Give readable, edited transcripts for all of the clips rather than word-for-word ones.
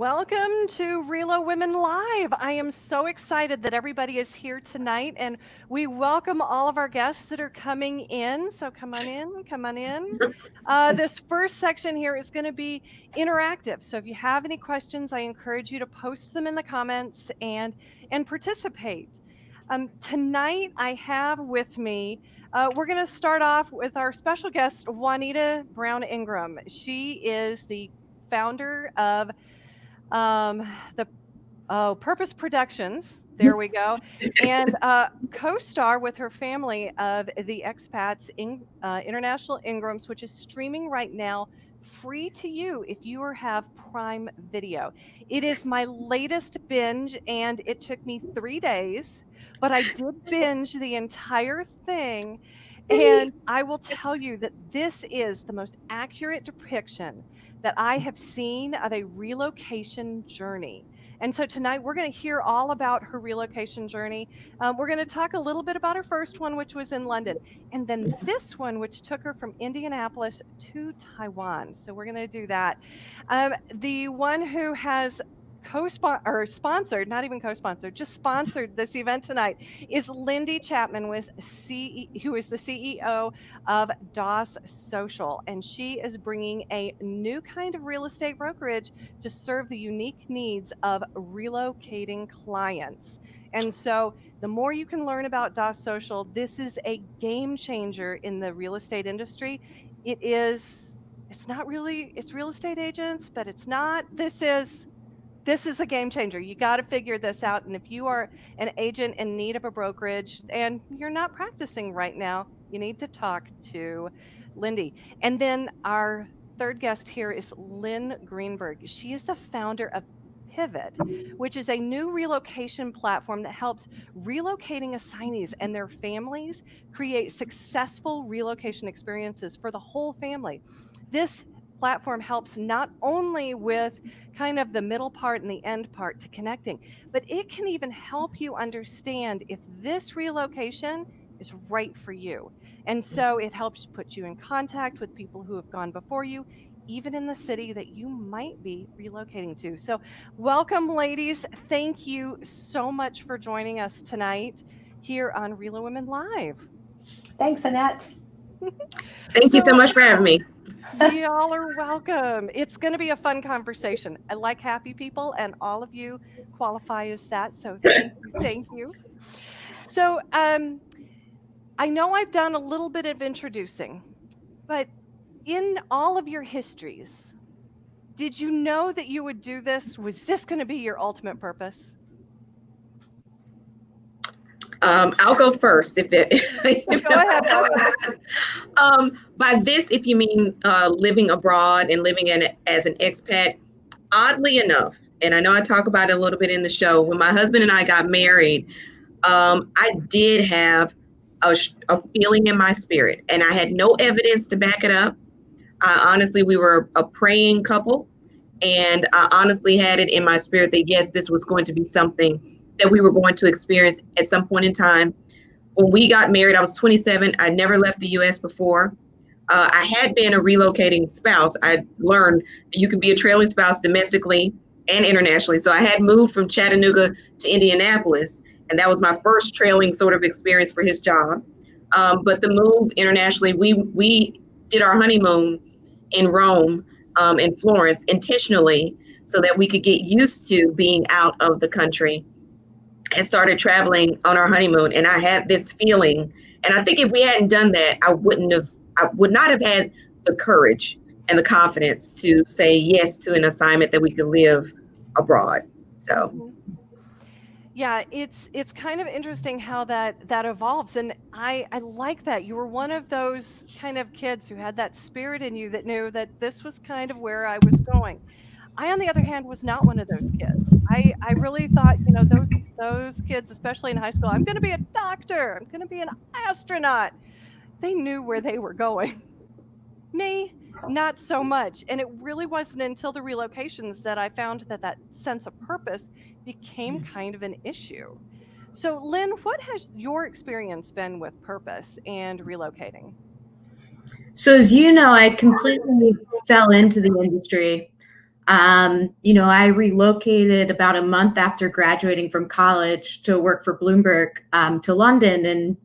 Welcome to ReloWomen Live. I am so excited that everybody is here tonight, and we welcome all of our guests that are coming in. So come on in, come on in. This first section here is going to be interactive. So if you have any questions, I encourage you to post them in the comments and participate. Tonight I have with me, we're going to start off with our special guest, Juanita Brown Ingram. She is the founder of Purpose Productions, there we go, and co-star with her family of the Expats International Ingrams, which is streaming right now free to you if you have Prime Video. It is my latest binge, and it took me 3 days, but I did binge the entire thing. And I will tell you that this is the most accurate depiction that I have seen of a relocation journey. And so tonight we're going to hear all about her relocation journey. We're going to talk a little bit about her first one, which was in London, and then this one, which took her from Indianapolis to Taiwan. So we're going to do that. The one who has sponsored, not even co-sponsored, just sponsored this event tonight is Lindy Chapman, who is the CEO of DOS Social, and she is bringing a new kind of real estate brokerage to serve the unique needs of relocating clients. And so the more you can learn about DOS Social, this is a game changer in the real estate industry. It's real estate agents, but it's not. This is a game changer. You got to figure this out. And if you are an agent in need of a brokerage and you're not practicing right now, you need to talk to Lindy. And then our third guest here is Lynn Greenberg. She is the founder of Pivt, which is a new relocation platform that helps relocating assignees and their families create successful relocation experiences for the whole family. This platform helps not only with kind of the middle part and the end part to connecting, but it can even help you understand if this relocation is right for you. And so it helps put you in contact with people who have gone before you, even in the city that you might be relocating to. So welcome, ladies. Thank you so much for joining us tonight here on ReloWomen Live. Thanks, Annette. Thank you so much for having me. Y'all are welcome. It's going to be a fun conversation. I like happy people, and all of you qualify as that. So thank you. So I know I've done a little bit of introducing, but in all of your histories, did you know that you would do this? Was this going to be your ultimate purpose? I'll go first. Go ahead. By this, if you mean living abroad and living as an expat, oddly enough, and I know I talk about it a little bit in the show, when my husband and I got married, I did have a feeling in my spirit, and I had no evidence to back it up. Honestly, we were a praying couple, and I honestly had it in my spirit that yes, this was going to be something that we were going to experience at some point in time. When we got married, I was 27. I never left the U.S. before. I had been a relocating spouse. I learned you can be a trailing spouse domestically and internationally. So I had moved from Chattanooga to Indianapolis, and that was my first trailing sort of experience for his job. But the move internationally, we did our honeymoon in Rome, in Florence, intentionally, so that we could get used to being out of the country, and started traveling on our honeymoon. And I had this feeling, and I think if we hadn't done that, I would not have had the courage and the confidence to say yes to an assignment that we could live abroad. So yeah, it's kind of interesting how that evolves. And I like that you were one of those kind of kids who had that spirit in you that knew that this was kind of where I was going. I, on the other hand, was not one of those kids. I really thought, those kids, especially in high school, I'm going to be a doctor, I'm going to be an astronaut. They knew where they were going. Me, not so much. And it really wasn't until the relocations that I found that sense of purpose became kind of an issue. So, Lynn, what has your experience been with purpose and relocating? So as you know, I completely fell into the industry. I relocated about a month after graduating from college to work for Bloomberg to London, and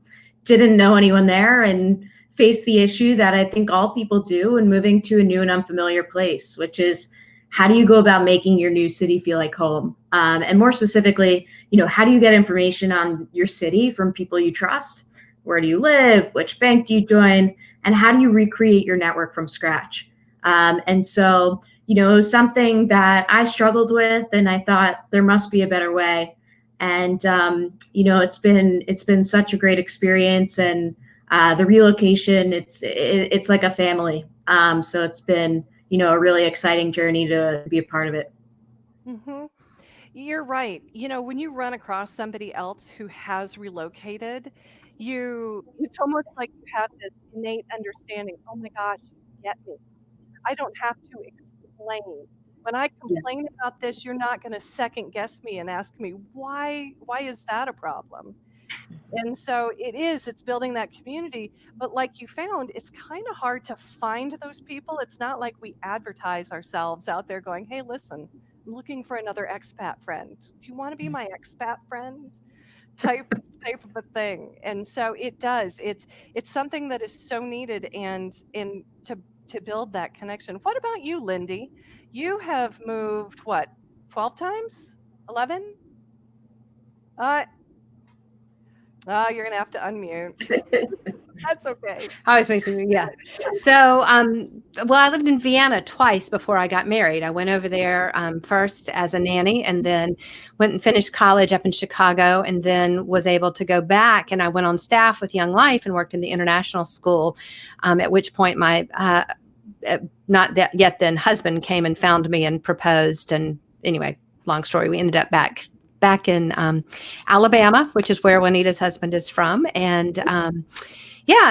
didn't know anyone there, and faced the issue that I think all people do in moving to a new and unfamiliar place, which is, how do you go about making your new city feel like home? And more specifically, how do you get information on your city from people you trust? Where do you live? Which bank do you join? And how do you recreate your network from scratch? And so, it was something that I struggled with, and I thought there must be a better way. And it's been such a great experience, and the relocation, it's like a family. So it's been a really exciting journey to be a part of it. Mm-hmm. You're right. When you run across somebody else who has relocated, it's almost like you have this innate understanding. Oh my gosh, you get me. I don't have to explain. When I complain about this, you're not going to second guess me and ask me why is that a problem? And so it's building that community. But like you found, it's kind of hard to find those people. It's not like we advertise ourselves out there going, hey, listen, I'm looking for another expat friend. Do you want to be my expat friend? Type of a thing. And so it does. It's something that is so needed, and to build that connection. What about you, Lindy? You have moved, what, 12 times? 11? You're going to have to unmute. That's okay. I always make something, yeah. So, I lived in Vienna twice before I got married. I went over there first as a nanny, and then went and finished college up in Chicago, and then was able to go back. And I went on staff with Young Life and worked in the international school, at which point my not that yet then husband came and found me and proposed. And anyway, long story, we ended up back in Alabama, which is where Juanita's husband is from. And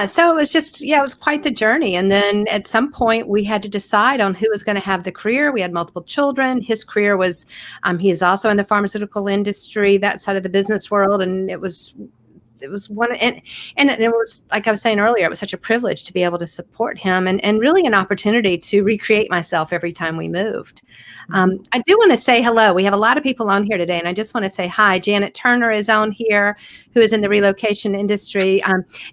so it was it was quite the journey. And then at some point we had to decide on who was going to have the career. We had multiple children. His career was, he is also in the pharmaceutical industry, that side of the business world. And it was one, and it was, like I was saying earlier, it was such a privilege to be able to support him, and really an opportunity to recreate myself every time we moved. I do want to say hello. We have a lot of people on here today, and I just want to say hi. Janet Turner is on here, who is in the relocation industry.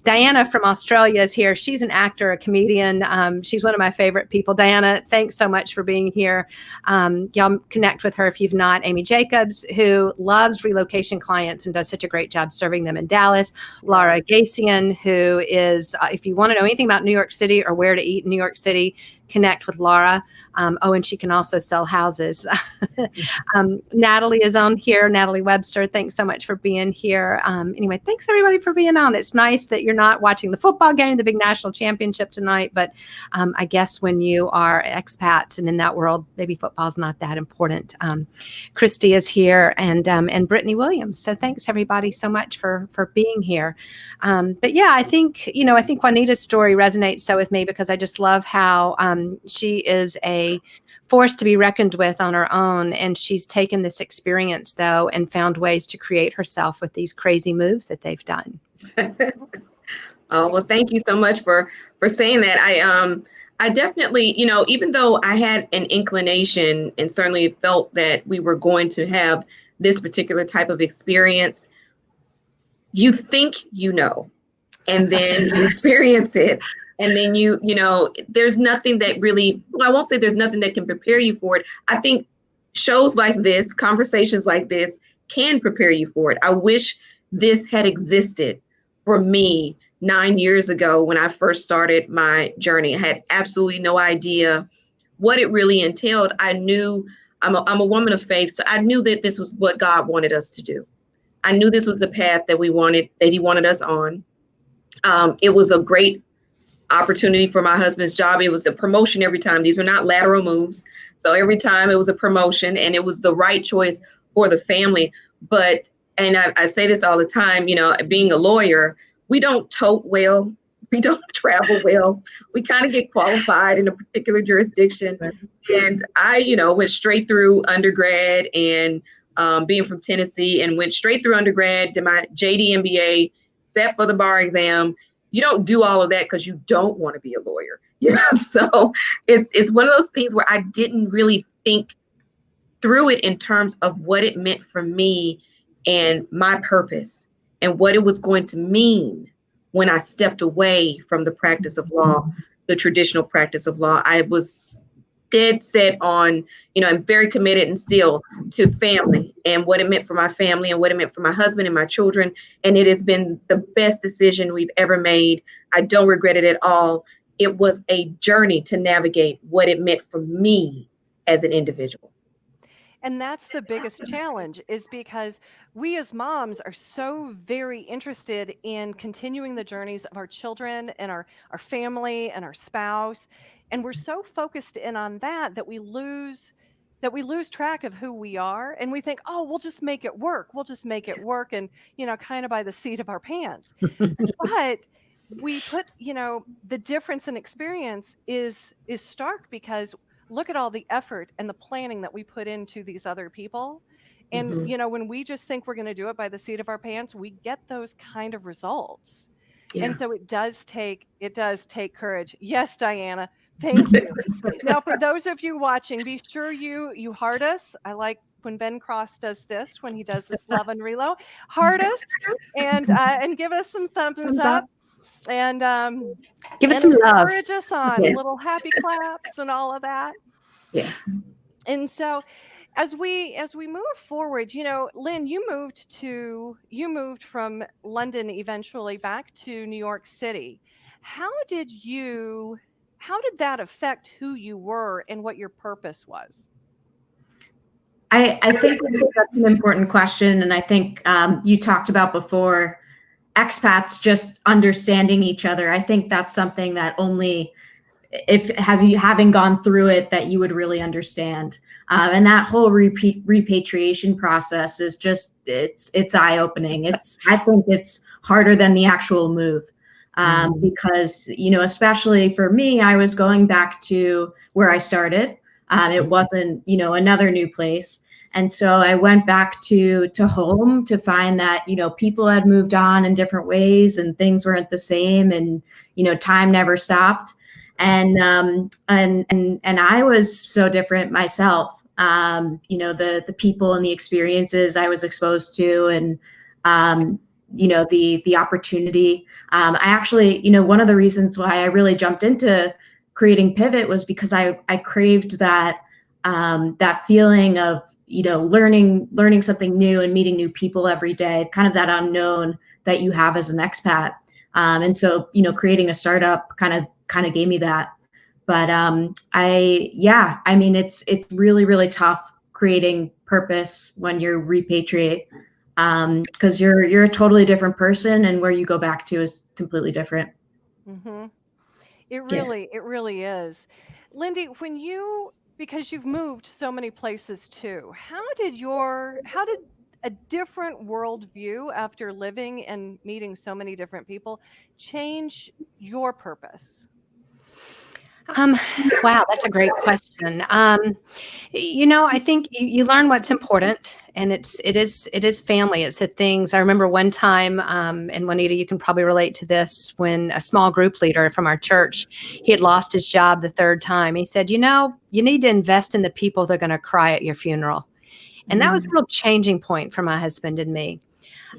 Diana from Australia is here. She's an actor, a comedian. She's one of my favorite people. Diana, thanks so much for being here. Y'all connect with her if you've not. Amy Jacobs, who loves relocation clients and does such a great job serving them in Dallas. Laura Gasian, who is, if you want to know anything about New York City or where to eat in New York City, connect with Laura. And she can also sell houses. Natalie is on here. Natalie Webster, thanks so much for being here. Anyway, thanks everybody for being on. It's nice that you're not watching the football game, the big national championship tonight, but I guess when you are expats and in that world, maybe football's not that important. Christy is here, and Brittany Williams. So thanks everybody so much for being here. But yeah, I think Juanita's story resonates so with me, because I just love how she is a force to be reckoned with on her own. And she's taken this experience, though, and found ways to create herself with these crazy moves that they've done. Oh, well, thank you so much for saying that. I definitely, even though I had an inclination and certainly felt that we were going to have this particular type of experience, you think and then you experience it. And then there's nothing that really, I won't say there's nothing that can prepare you for it. I think shows like this, conversations like this can prepare you for it. I wish this had existed for me 9 years ago when I first started my journey. I had absolutely no idea what it really entailed. I knew I'm a woman of faith, so I knew that this was what God wanted us to do. I knew this was the path that He wanted us on. It was a great opportunity for my husband's job. It was a promotion every time. These were not lateral moves. So every time it was a promotion, and it was the right choice for the family. But, and I say this all the time, being a lawyer, we don't tote well. We don't travel well. We kind of get qualified in a particular jurisdiction. And I, went straight through undergrad, and being from Tennessee, and went straight through undergrad, did my JD MBA, sat for the bar exam. You don't do all of that because you don't want to be a lawyer. So it's one of those things where I didn't really think through it in terms of what it meant for me and my purpose and what it was going to mean when I stepped away from the practice of law, the traditional practice of law. I was dead set on, I'm very committed and still to family and what it meant for my family and what it meant for my husband and my children. And it has been the best decision we've ever made. I don't regret it at all. It was a journey to navigate what it meant for me as an individual. And that's the biggest challenge, is because we as moms are so very interested in continuing the journeys of our children and our family and our spouse. And we're so focused in on that we lose track of who we are. And we think, oh, we'll just make it work. We'll just make it work. And, kind of by the seat of our pants. But we put, the difference in experience is stark, because look at all the effort and the planning that we put into these other people. And, when we just think we're going to do it by the seat of our pants, we get those kind of results. Yeah. And so it does take courage. Yes, Diana, thank you. Now, for those of you watching, be sure you heart us. I like when Ben Cross does this, when he does this Love and Relo, heart us and give us some thumbs up. And give us some love. Encourage us on little happy claps and all of that. Yeah. And so as we move forward, Lynn, you moved from London eventually back to New York City. How did that affect who you were and what your purpose was? I think that's an important question. And I think you talked about before, expats just understanding each other. I think that's something that only having gone through it, that you would really understand. And that whole repatriation process is just, it's eye-opening. I think it's harder than the actual move. Because, especially for me, I was going back to where I started. It wasn't, another new place. And so I went back to home to find that, people had moved on in different ways and things weren't the same, and, time never stopped. And I was so different myself. The people and the experiences I was exposed to, and, the opportunity. I actually, one of the reasons why I really jumped into creating Pivt was because I craved that feeling of, learning something new and meeting new people every day, kind of that unknown that you have as an expat. And so, creating a startup kind of gave me that. But it's really, really tough creating purpose when you're repatriate, because you're a totally different person, and where you go back to is completely different. Mm-hmm. It really is. Lindy, because you've moved so many places too, how did a different worldview after living and meeting so many different people change your purpose? Wow, that's a great question. I think you learn what's important, and it is family. It's the things. I remember one time, and Juanita, you can probably relate to this, when a small group leader from our church, he had lost his job the third time. He said, you need to invest in the people that are going to cry at your funeral. And that was a real changing point for my husband and me.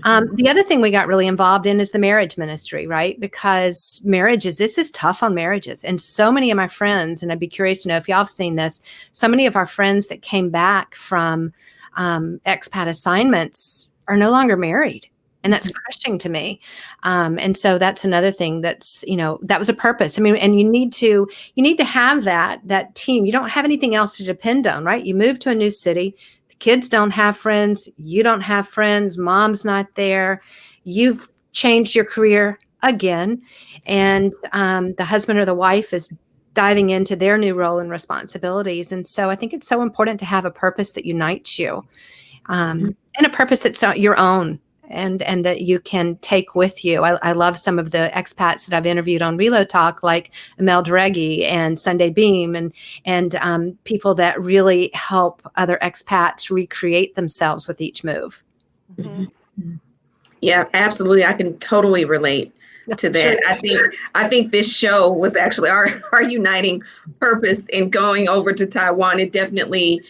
The other thing we got really involved in is the marriage ministry, right? Because this is tough on marriages. And so many of my friends, and I'd be curious to know if y'all have seen this, so many of our friends that came back from expat assignments are no longer married. And that's crushing to me. And so that's another thing that's, that was a purpose. I mean, and you need to have that team. You don't have anything else to depend on, right? You move to a new city. Kids don't have friends. You don't have friends. Mom's not there. You've changed your career again. And the husband or the wife is diving into their new role and responsibilities. And so I think it's so important to have a purpose that unites you, and a purpose that's your own, and that you can take with you. I love some of the expats that I've interviewed on Relo Talk, like Amel Deregi and Sunday Beam, and people that really help other expats recreate themselves with each move. Mm-hmm. Yeah, absolutely. I can totally relate. to that. Sure. I think this show was actually our uniting purpose in going over to Taiwan. It definitely,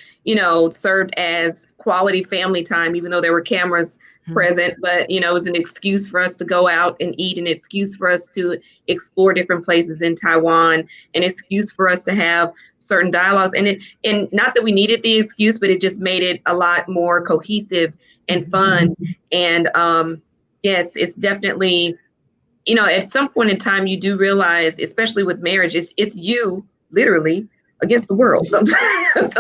served as quality family time, even though there were cameras present, but it was an excuse for us to go out and eat, an excuse for us to explore different places in Taiwan, an excuse for us to have certain dialogues. And not that we needed the excuse, but it just made it a lot more cohesive and fun. And yes, it's definitely, at some point in time, you do realize, especially with marriage, it's you literally against the world sometimes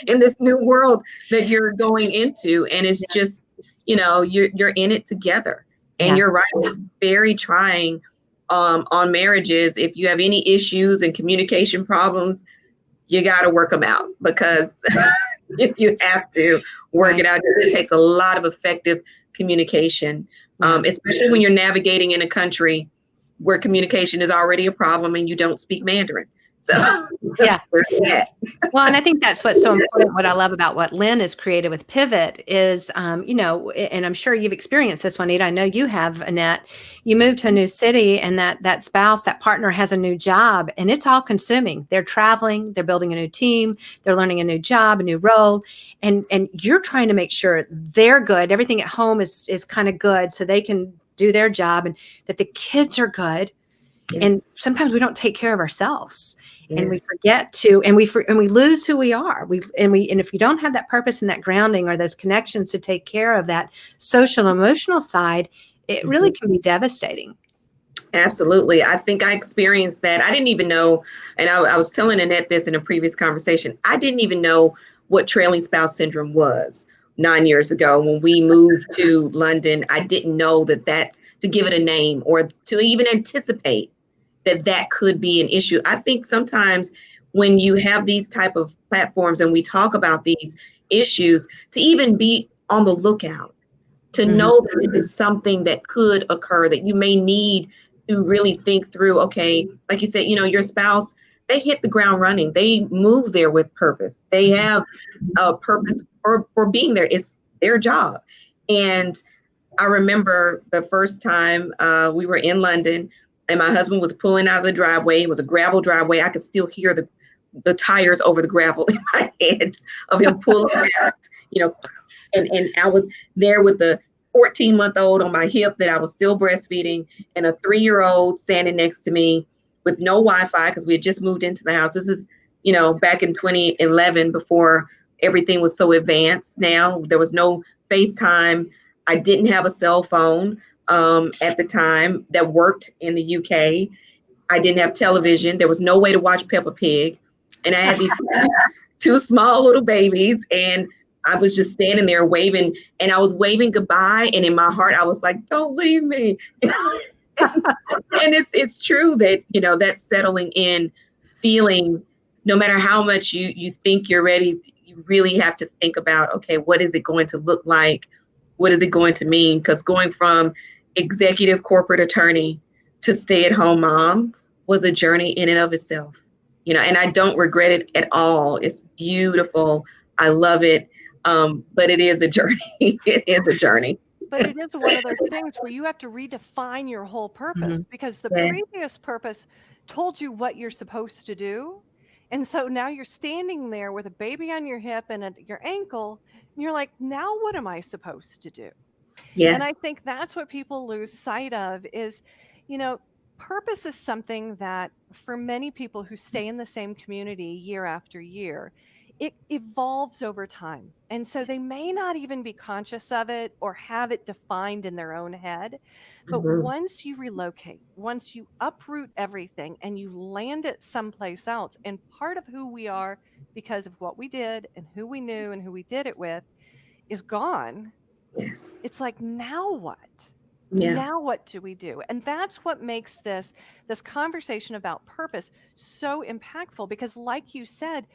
in this new world that you're going into. And it's just, you're in it together. And you're right, it's very trying on marriages. If you have any issues and communication problems, you got to work them out, because if you have to work it out, it takes a lot of effective communication, especially when you're navigating in a country where communication is already a problem and you don't speak Mandarin. So yeah. Well, and I think that's what's so important. What I love about what Lynn has created with Pivt is, and I'm sure you've experienced this, Juanita. I know you have, Annette. You move to a new city, and that spouse, that partner has a new job, and it's all consuming. They're traveling, they're building a new team, they're learning a new job, a new role, and you're trying to make sure they're good. Everything at home is kind of good, so they can do their job, and that the kids are good. Yes. And sometimes we don't take care of ourselves. Yes. And we forget to, and we lose who we are. And if you don't have that purpose and that grounding or those connections to take care of that social and emotional side, it really can be devastating. Absolutely. I think I experienced that. I didn't even know, and I was telling Annette this in a previous conversation, I didn't even know what trailing spouse syndrome was 9 years ago when we moved to London. I didn't know that's to give it a name or to even anticipate that could be an issue. I think sometimes when you have these type of platforms and we talk about these issues, to even be on the lookout, to know that this is something that could occur, that you may need to really think through, okay, like you said, your spouse, they hit the ground running. They move there with purpose. They have a purpose for being there. It's their job. And I remember the first time we were in London, and my husband was pulling out of the driveway. It was a gravel driveway. I could still hear the tires over the gravel in my head of him pulling out, and I was there with the 14-month-old on my hip that I was still breastfeeding, and a 3-year-old standing next to me with no Wi-Fi because we had just moved into the house. This is, back in 2011, before everything was so advanced. Now there was no FaceTime. I didn't have a cell phone at the time that worked in the UK. I didn't have television. There was no way to watch Peppa Pig. And I had these 2 small little babies, and I was just standing there waving, and I was waving goodbye. And in my heart, I was like, don't leave me. And it's true that, that settling in feeling, no matter how much you think you're ready, you really have to think about, okay, what is it going to look like? What is it going to mean? Because going from executive corporate attorney to stay-at-home mom was a journey in and of itself, and I don't regret it at all. It's beautiful. I love it. But it is a journey. It is a journey. But it is one of those things where you have to redefine your whole purpose, because the previous purpose told you what you're supposed to do. And so now you're standing there with a baby on your hip and at your ankle, and you're like, now what am I supposed to do? Yeah. And I think that's what people lose sight of is, purpose is something that for many people who stay in the same community year after year, it evolves over time. And so they may not even be conscious of it or have it defined in their own head. But once you relocate, once you uproot everything and you land it someplace else, and part of who we are because of what we did and who we knew and who we did it with is gone. Yes. It's like, now what? Yeah. Now what do we do? And that's what makes this conversation about purpose so impactful, because like you said,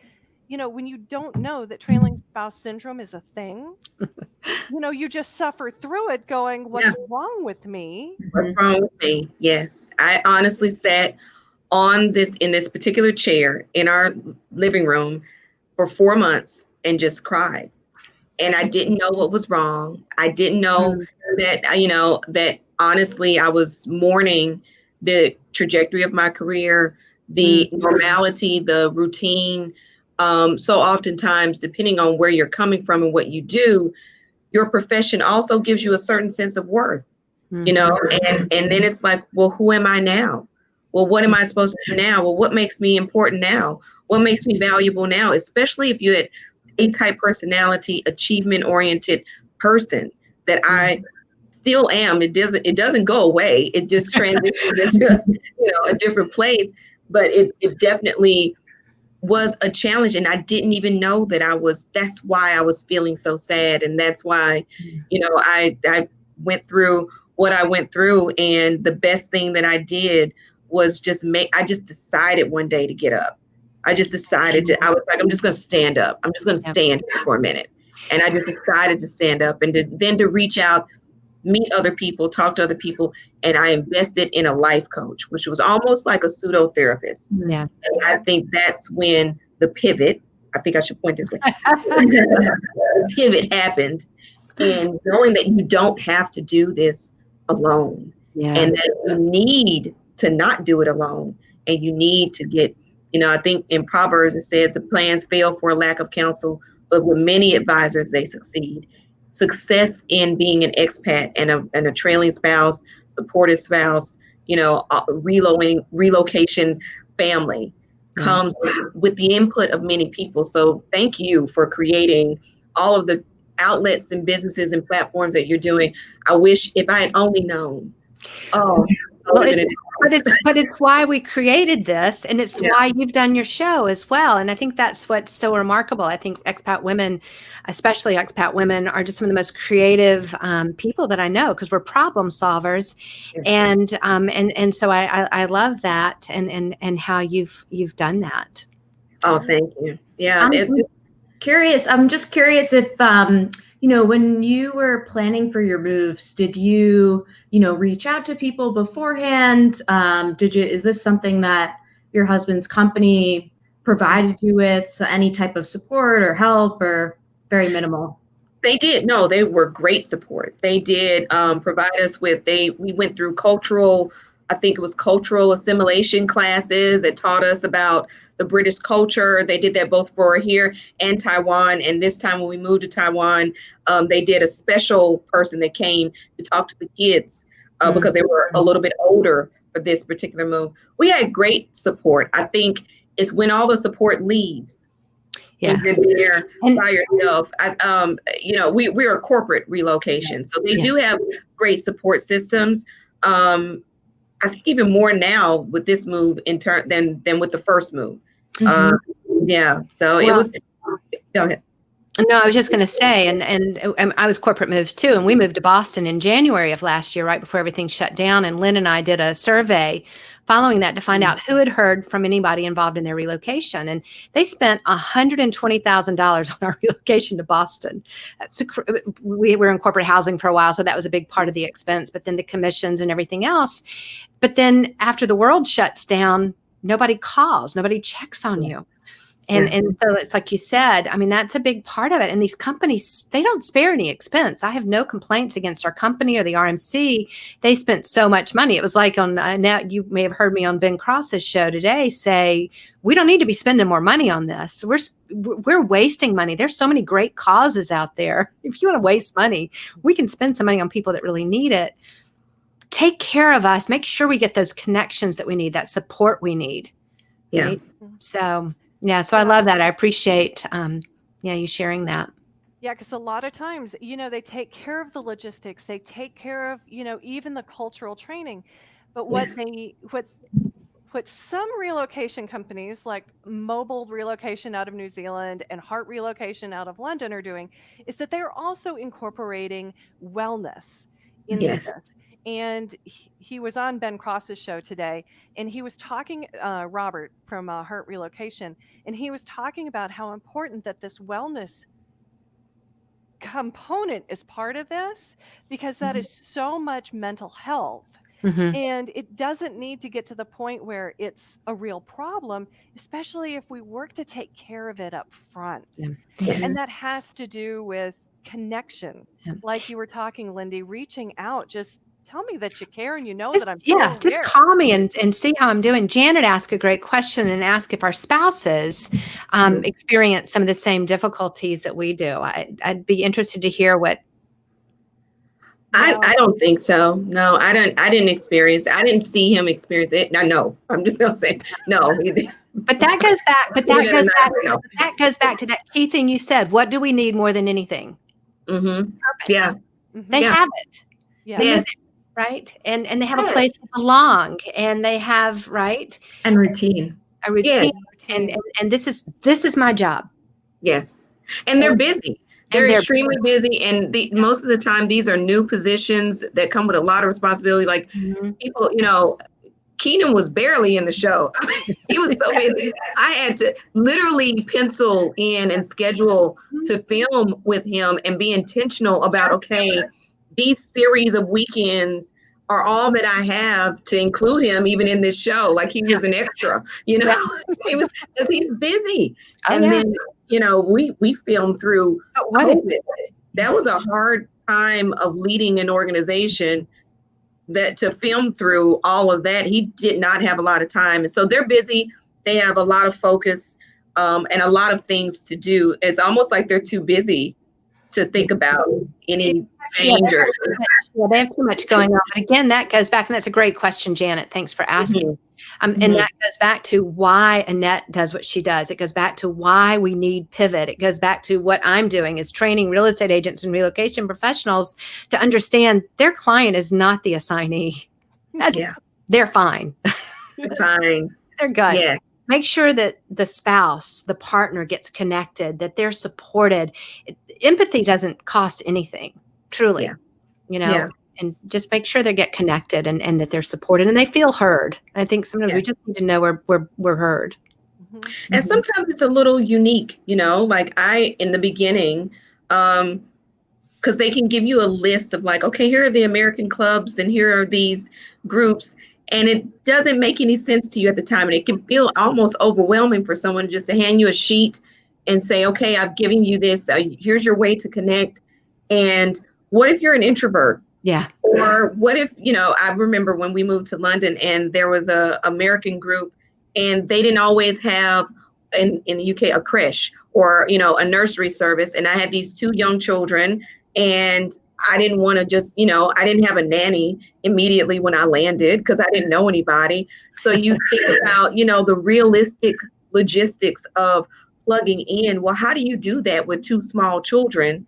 when you don't know that trailing spouse syndrome is a thing, you just suffer through it going, what's wrong with me? What's wrong with me? Yes. I honestly sat in this particular chair in our living room for 4 months and just cried. And I didn't know what was wrong. I didn't know that honestly, I was mourning the trajectory of my career, the normality, the routine. So oftentimes, depending on where you're coming from and what you do, your profession also gives you a certain sense of worth, you know, and then it's like, well, who am I now? Well, what am I supposed to do now? Well, what makes me important now? What makes me valuable now? Especially if you're an A-type personality, achievement-oriented person that I still am. It doesn't go away. It just transitions into, a different place. But it definitely was a challenge, and I didn't even know that that's why I was feeling so sad. And that's why, I went through what I went through. And the best thing that I did was I just decided one day to get up. I was like, I'm just going to stand up. I'm just going to stand here for a minute. And I just decided to stand up and then to reach out, meet other people, talk to other people. And I invested in a life coach, which was almost like a pseudo therapist. Yeah. And I think that's when the pivot, I think I should point this way, the pivot happened. And knowing that you don't have to do this alone, and that you need to not do it alone, and you need to get, I think in Proverbs it says the plans fail for a lack of counsel, but with many advisors they succeed. Success in being an expat and a trailing spouse, supportive spouse, relocation family comes with the input of many people. So thank you for creating all of the outlets and businesses and platforms that you're doing. I wish if I had only known. But it's why we created this, and it's why you've done your show as well. And I think that's what's so remarkable. I think expat women, especially expat women, are just some of the most creative people that I know, because we're problem solvers. And so I love that and how you've done that. Oh, thank you. Yeah. I'm just curious if when you were planning for your moves, did you, reach out to people beforehand? Is this something that your husband's company provided you with? So any type of support or help, or very minimal? They did. No, they were great support. They did provide us with, we went through cultural assimilation classes that taught us about the British culture. They did that both for here and Taiwan. And this time when we moved to Taiwan, they did a special person that came to talk to the kids because they were a little bit older for this particular move. We had great support. I think it's when all the support leaves. Yeah. And you're there by yourself. We're a corporate relocation. So they do have great support systems. I think even more now with this move than with the first move. So it was, go ahead. No, I was just going to say, and I was corporate moves too, and we moved to Boston in January of last year, right before everything shut down. And Lynn and I did a survey following that to find out who had heard from anybody involved in their relocation. And they spent $120,000 on our relocation to Boston. We were in corporate housing for a while, so that was a big part of the expense, but then the commissions and everything else. But then after the world shuts down, nobody calls, nobody checks on you. And so it's like you said, I mean, that's a big part of it. And these companies, they don't spare any expense. I have no complaints against our company or the RMC. They spent so much money. It was like on Annette, you may have heard me on Ben Cross's show today say, we don't need to be spending more money on this. We're wasting money. There's so many great causes out there. If you want to waste money, we can spend some money on people that really need it. Take care of us. Make sure we get those connections that we need, that support we need. Yeah. Right? So I love that. I appreciate, you sharing that. Yeah, because a lot of times, they take care of the logistics. They take care of, even the cultural training. But what some relocation companies like Mobile Relocation out of New Zealand and Heart Relocation out of London are doing is that they're also incorporating wellness into this. And he was on Ben Cross's show today, and he was talking, Robert from Heart Relocation, and he was talking about how important that this wellness component is part of this, because that is so much mental health. And it doesn't need to get to the point where it's a real problem, especially if we work to take care of it up front. And that has to do with connection. Like you were talking, Lindy, reaching out, just tell me that you care and you know Just, that I'm still just here. call me and see how I'm doing. Janet asked a great question and asked if our spouses experience some of the same difficulties that we do. I'd be interested to hear what. I don't think so. No, I didn't experience. I didn't see him experience it. No, I'm just gonna say no. But that goes back. But that goes back. That goes back to that key thing you said. What do we need more than anything? Mm-hmm. Purpose. Yeah. They have it. Yeah. Yes. Right. And they have a place to belong, and they have and routine. A routine. Yes. And this is my job. Yes. And they're busy. They're extremely busy. And most of the time, these are new positions that come with a lot of responsibility. Like people, Keenan was barely in the show. I mean, he was so busy. I had to literally pencil in and schedule to film with him and be intentional about, okay, these series of weekends are all that I have to include him even in this show. Like he was an extra, because he's busy. Then, we filmed through COVID. That was a hard time of leading an organization to film through all of that. He did not have a lot of time. And so they're busy. They have a lot of focus and a lot of things to do. It's almost like they're too busy to think about any change. They have too much going on. But again, that goes back, and that's a great question, Janet. Thanks for asking. And that goes back to why Annette does what she does. It goes back to why we need Pivt. It goes back to what I'm doing is training real estate agents and relocation professionals to understand their client is not the assignee. They're fine. Fine. They're good. Yeah. Make sure that the spouse, the partner gets connected, that they're supported. Empathy doesn't cost anything, truly, and just make sure they get connected and that they're supported and they feel heard. I think sometimes we just need to know we're heard. And sometimes it's a little unique, like in the beginning, because they can give you a list of like, okay, here are the American clubs and here are these groups. And it doesn't make any sense to you at the time. And it can feel almost overwhelming for someone just to hand you a sheet and say, okay, I've given you this. Here's your way to connect. And what if you're an introvert? Yeah. Or what if, I remember when we moved to London and there was a American group and they didn't always have in the UK a creche or, a nursery service. And I had these 2 young children and I didn't want to just, I didn't have a nanny immediately when I landed because I didn't know anybody. So you think about, the realistic logistics of plugging in. Well, how do you do that with 2 small children?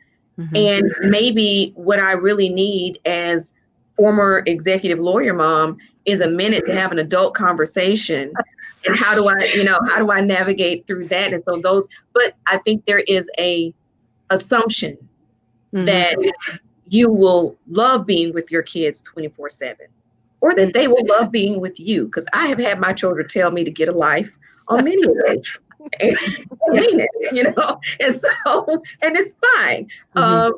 And maybe what I really need as former executive lawyer mom is a minute to have an adult conversation. And how do I navigate through that? And so but I think there is a assumption that you will love being with your kids 24/7, or that they will love being with you. Because I have had my children tell me to get a life on many occasions. And I mean it, and it's fine. I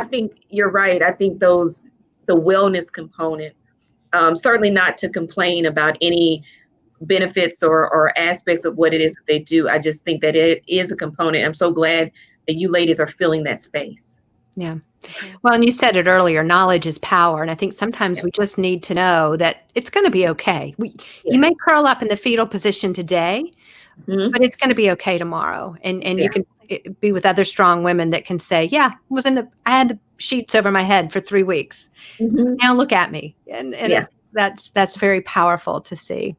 think you're right. I think the wellness component, certainly not to complain about any benefits or aspects of what it is that they do. I just think that it is a component. I'm so glad that you ladies are filling that space. Yeah. Well, and you said it earlier, knowledge is power. And I think sometimes we just need to know that it's going to be okay. You may curl up in the fetal position today, but it's going to be okay tomorrow. And you can be with other strong women that can say, I had the sheets over my head for 3 weeks. Now look at me. And that's very powerful to see.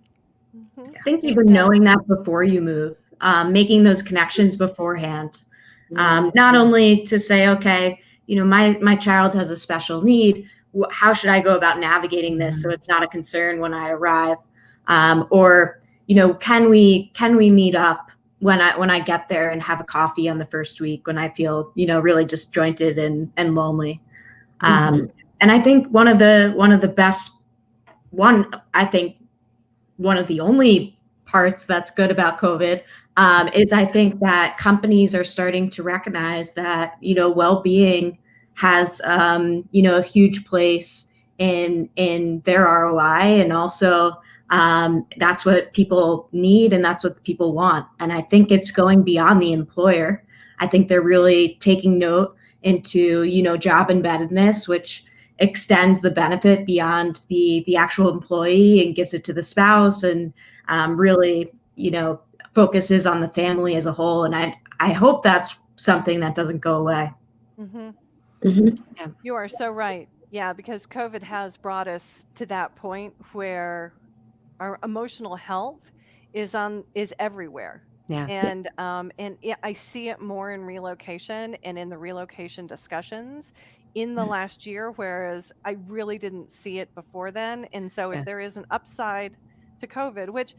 I think even knowing that before you move, making those connections beforehand, not only to say, okay, my child has a special need. How should I go about navigating this so it's not a concern when I arrive? Or can we meet up when I get there and have a coffee on the first week when I feel really disjointed and lonely? And I think one of the best one of the only parts that's good about COVID is I think that companies are starting to recognize that, well-being has, a huge place in their ROI. And also that's what people need and that's what people want. And I think it's going beyond the employer. I think they're really taking note into, job embeddedness, which extends the benefit beyond the actual employee and gives it to the spouse, and really, focuses on the family as a whole. And I hope that's something that doesn't go away. Mm-hmm. Mm-hmm. Yeah. You are so right. Yeah, because COVID has brought us to that point where our emotional health is everywhere. Yeah. And I see it more in relocation and in the relocation discussions in the last year, whereas I really didn't see it before then. And so if Yeah. there is an upside to COVID, which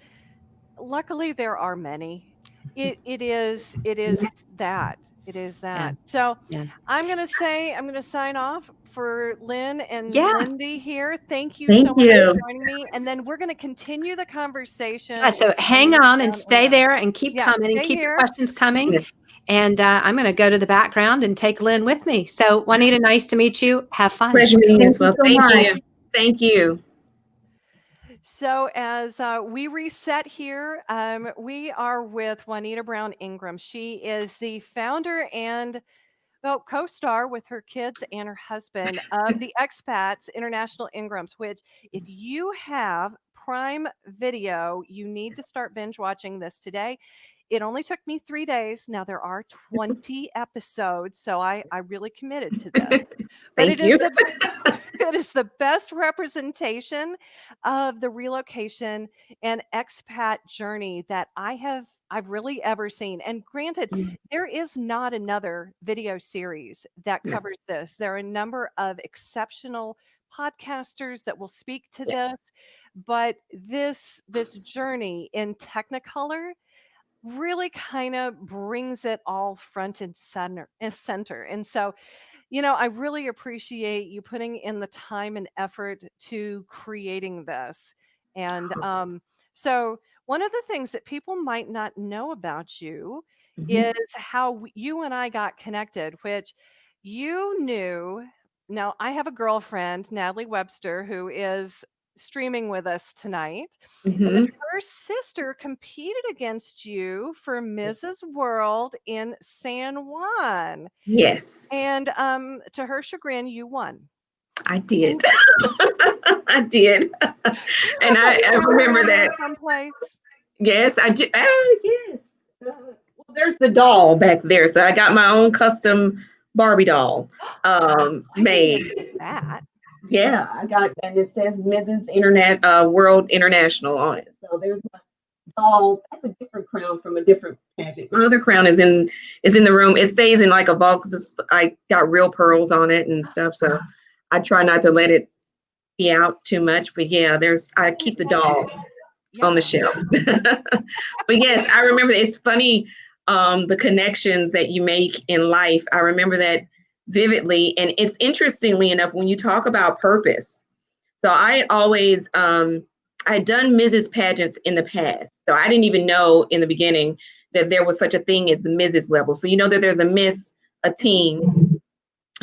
luckily there are many, it is that. It is that. So Yeah. I'm going to sign off for Lynn and Yeah. Lindy here. Thank you Thank so much you. for joining me. And then we're going to continue the conversation. Yeah, so with hang Juanita on and Brown stay Ingram. there and keep Yeah, coming and stay keep your here. questions coming. Yeah. And I'm going to go to the background and take Lynn with me. So Juanita, nice to meet you. Have fun. Pleasure meeting you as well. so Thank much. you. Thank you. So as we reset here, we are with Juanita Brown Ingram. She is the founder and co-star with her kids and her husband of the Expats International Ingrams, which if you have Prime Video, you need to start binge watching this today. It only took me 3 days. Now there are 20 episodes, so I really committed to this. But Thank you. it is the best representation of the relocation and expat journey that I've really ever seen. And granted, there is not another video series that No. covers this. There are a number of exceptional podcasters that will speak to Yes. this, but this journey in Technicolor really kind of brings it all front and center. And so, I really appreciate you putting in the time and effort to creating this. And so one of the things that people might not know about you Mhm. is how you and I got connected, which you knew. Now, I have a girlfriend, Natalie Webster, who is streaming with us tonight. Mhm. Her sister competed against you for Mrs. World in San Juan. Yes, And to her chagrin, you won. I did. I did. And I remember that. Someplace. Yes, I do. Yes. Well, there's the doll back there. So I got my own custom Barbie doll made. That. Yeah, I got, and it says Mrs. World International on it. So there's my doll. That's a different crown from a different pageant. My other crown is in the room. It stays in like a vault because I got real pearls on it and stuff. So I try not to let it be out too much. But yeah, I keep the doll on the shelf. But yes, I remember. It's funny, the connections that you make in life. I remember that vividly. And it's interestingly enough, when you talk about purpose. So I had always, I'd done Mrs. pageants in the past. So I didn't even know in the beginning that there was such a thing as the Mrs. level. So you know that there's a Miss, a teen,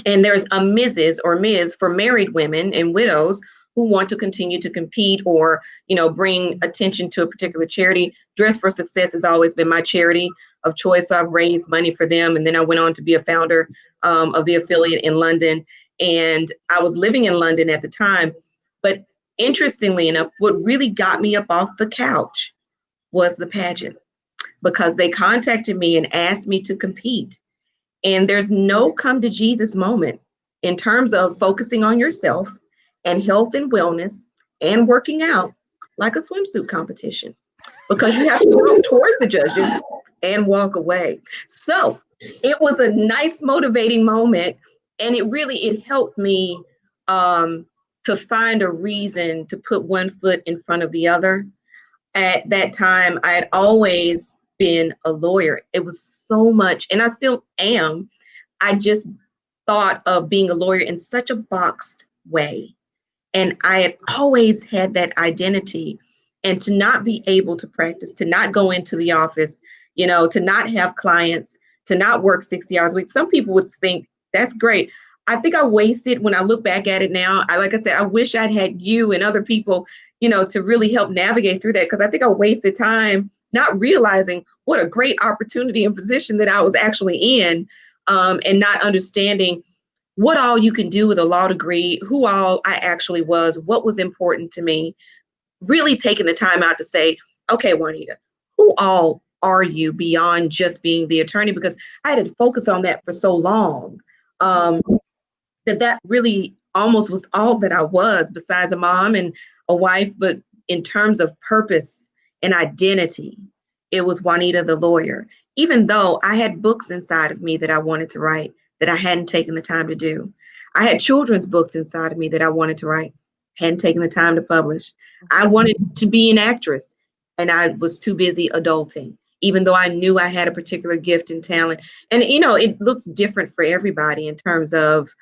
and there's a Mrs. or Ms. for married women and widows who want to continue to compete or, bring attention to a particular charity. Dress for Success has always been my charity of choice. So I've raised money for them. And then I went on to be a founder of the affiliate in London. And I was living in London at the time. But interestingly enough, what really got me up off the couch was the pageant, because they contacted me and asked me to compete. And there's no come to Jesus moment in terms of focusing on yourself and health and wellness and working out like a swimsuit competition, because you have to walk towards the judges and walk away. So it was a nice motivating moment. And it helped me to find a reason to put one foot in front of the other. At that time, I had always been a lawyer. It was so much, and I still am. I just thought of being a lawyer in such a boxed way. And I had always had that identity, and to not be able to practice, to not go into the office, to not have clients, to not work 60 hours a week. Some people would think that's great. I think I wasted, when I look back at it now, like I said, I wish I'd had you and other people, to really help navigate through that, because I think I wasted time not realizing what a great opportunity and position that I was actually in, and not understanding what all you can do with a law degree, who all I actually was, what was important to me, really taking the time out to say, okay, Juanita, who all are you beyond just being the attorney? Because I had to focus on that for so long, that really almost was all that I was, besides a mom and a wife. But in terms of purpose and identity, it was Juanita the lawyer, even though I had books inside of me that I wanted to write that I hadn't taken the time to do. I had children's books inside of me that I wanted to write, hadn't taken the time to publish. I wanted to be an actress, and I was too busy adulting, even though I knew I had a particular gift and talent. And, it looks different for everybody in terms of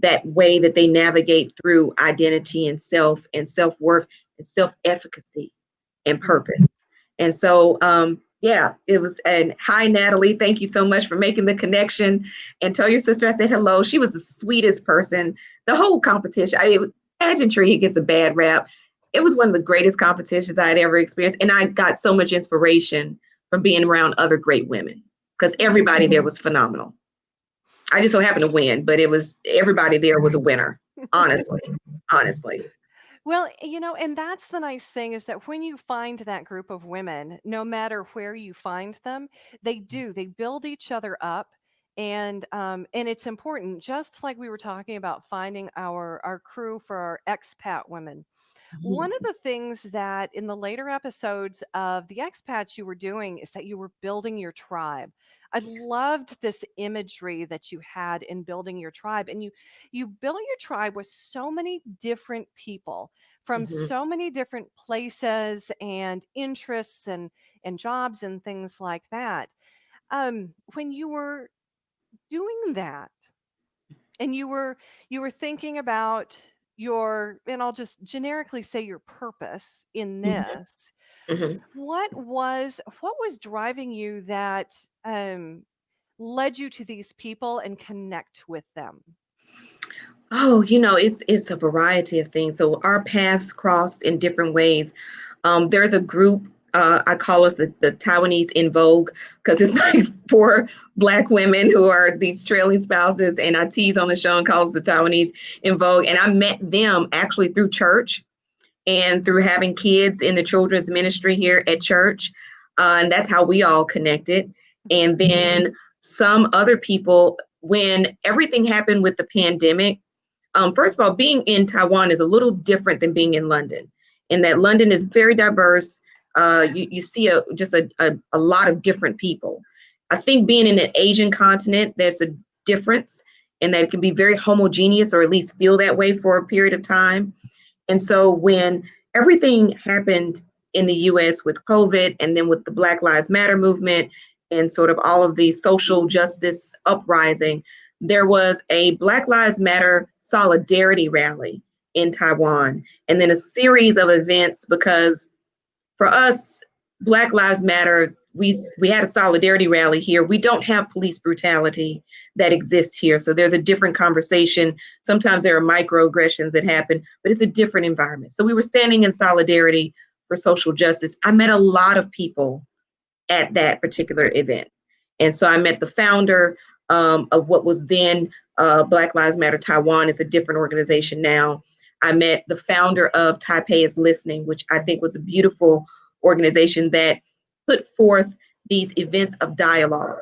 that way that they navigate through identity and self-worth and self-efficacy and purpose. And so, it was. And hi, Natalie, thank you so much for making the connection. And tell your sister I said hello. She was the sweetest person. The whole competition, pageantry gets a bad rap. It was one of the greatest competitions I had ever experienced. And I got so much inspiration from being around other great women, because everybody there was phenomenal. I just so happened to win, but everybody there was a winner, honestly. Well, and that's the nice thing, is that when you find that group of women, no matter where you find them, they build each other up. And it's important, just like we were talking about finding our crew for our expat women. One of the things that in the later episodes of the expats you were doing is that you were building your tribe. I loved this imagery that you had in building your tribe, and you built your tribe with so many different people from so many different places and interests and jobs and things like that. When you were doing that, and you were thinking about and I'll just generically say your purpose in this, what was driving you that led you to these people and connect with them? Oh, it's a variety of things. So our paths crossed in different ways. There's a group, I call us the Taiwanese in Vogue, because it's like 4 Black women who are these trailing spouses, and I tease on the show and call us the Taiwanese in Vogue. And I met them actually through church and through having kids in the children's ministry here at church. And that's how we all connected. And then some other people, when everything happened with the pandemic, first of all, being in Taiwan is a little different than being in London, in that London is very diverse. You see a lot of different people. I think being in an Asian continent, there's a difference in that it can be very homogeneous, or at least feel that way for a period of time. And so when everything happened in the US with COVID, and then with the Black Lives Matter movement and sort of all of the social justice uprising, there was a Black Lives Matter solidarity rally in Taiwan, and then a series of events, because for us, Black Lives Matter, we had a solidarity rally here. We don't have police brutality that exists here. So there's a different conversation. Sometimes there are microaggressions that happen, but it's a different environment. So we were standing in solidarity for social justice. I met a lot of people at that particular event. And so I met the founder of what was then Black Lives Matter Taiwan. It's a different organization now. I met the founder of Taipei is Listening, which I think was a beautiful organization that put forth these events of dialogue,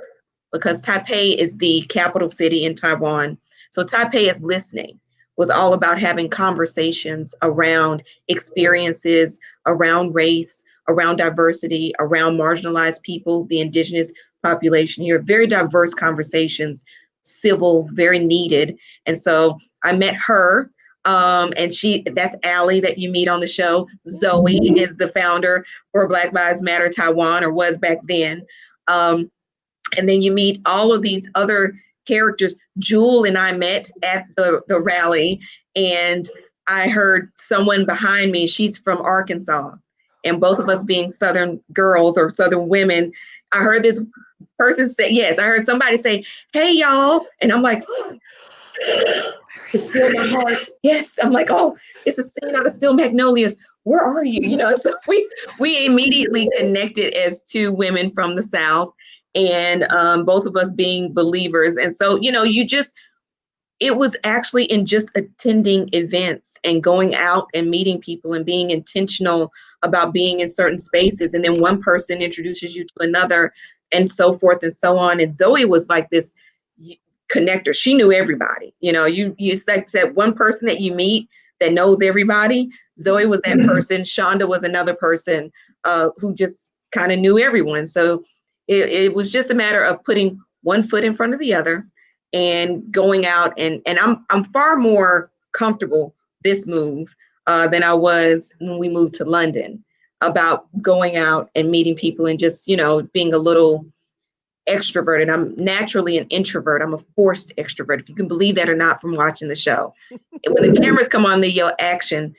because Taipei is the capital city in Taiwan. So Taipei is Listening was all about having conversations around experiences, around race, around diversity, around marginalized people, the indigenous population here, very diverse conversations, civil, very needed. And so I met her. And that's Allie that you meet on the show. Zoe is the founder for Black Lives Matter Taiwan, or was back then. And then you meet all of these other characters. Jewel and I met at the rally, and I heard someone behind me, she's from Arkansas, and both of us being Southern girls or Southern women, I heard this person say, yes, I heard somebody say, "Hey, y'all." And I'm like, it's still my heart. Yes. I'm like, oh, it's a scene out of Still Magnolias. Where are you? So we immediately connected as 2 women from the South, and both of us being believers. And so, you just it was actually in just attending events and going out and meeting people and being intentional about being in certain spaces. And then one person introduces you to another and so forth and so on. And Zoe was like this connector. She knew everybody. It's like that one person that you meet that knows everybody. Zoe was that person. Shonda was another person who just kind of knew everyone. So it was just a matter of putting one foot in front of the other and going out. And I'm far more comfortable this move than I was when we moved to London, about going out and meeting people and just, being a little extroverted. I'm naturally an introvert. I'm a forced extrovert, if you can believe that or not from watching the show. And when the cameras come on, they yell action,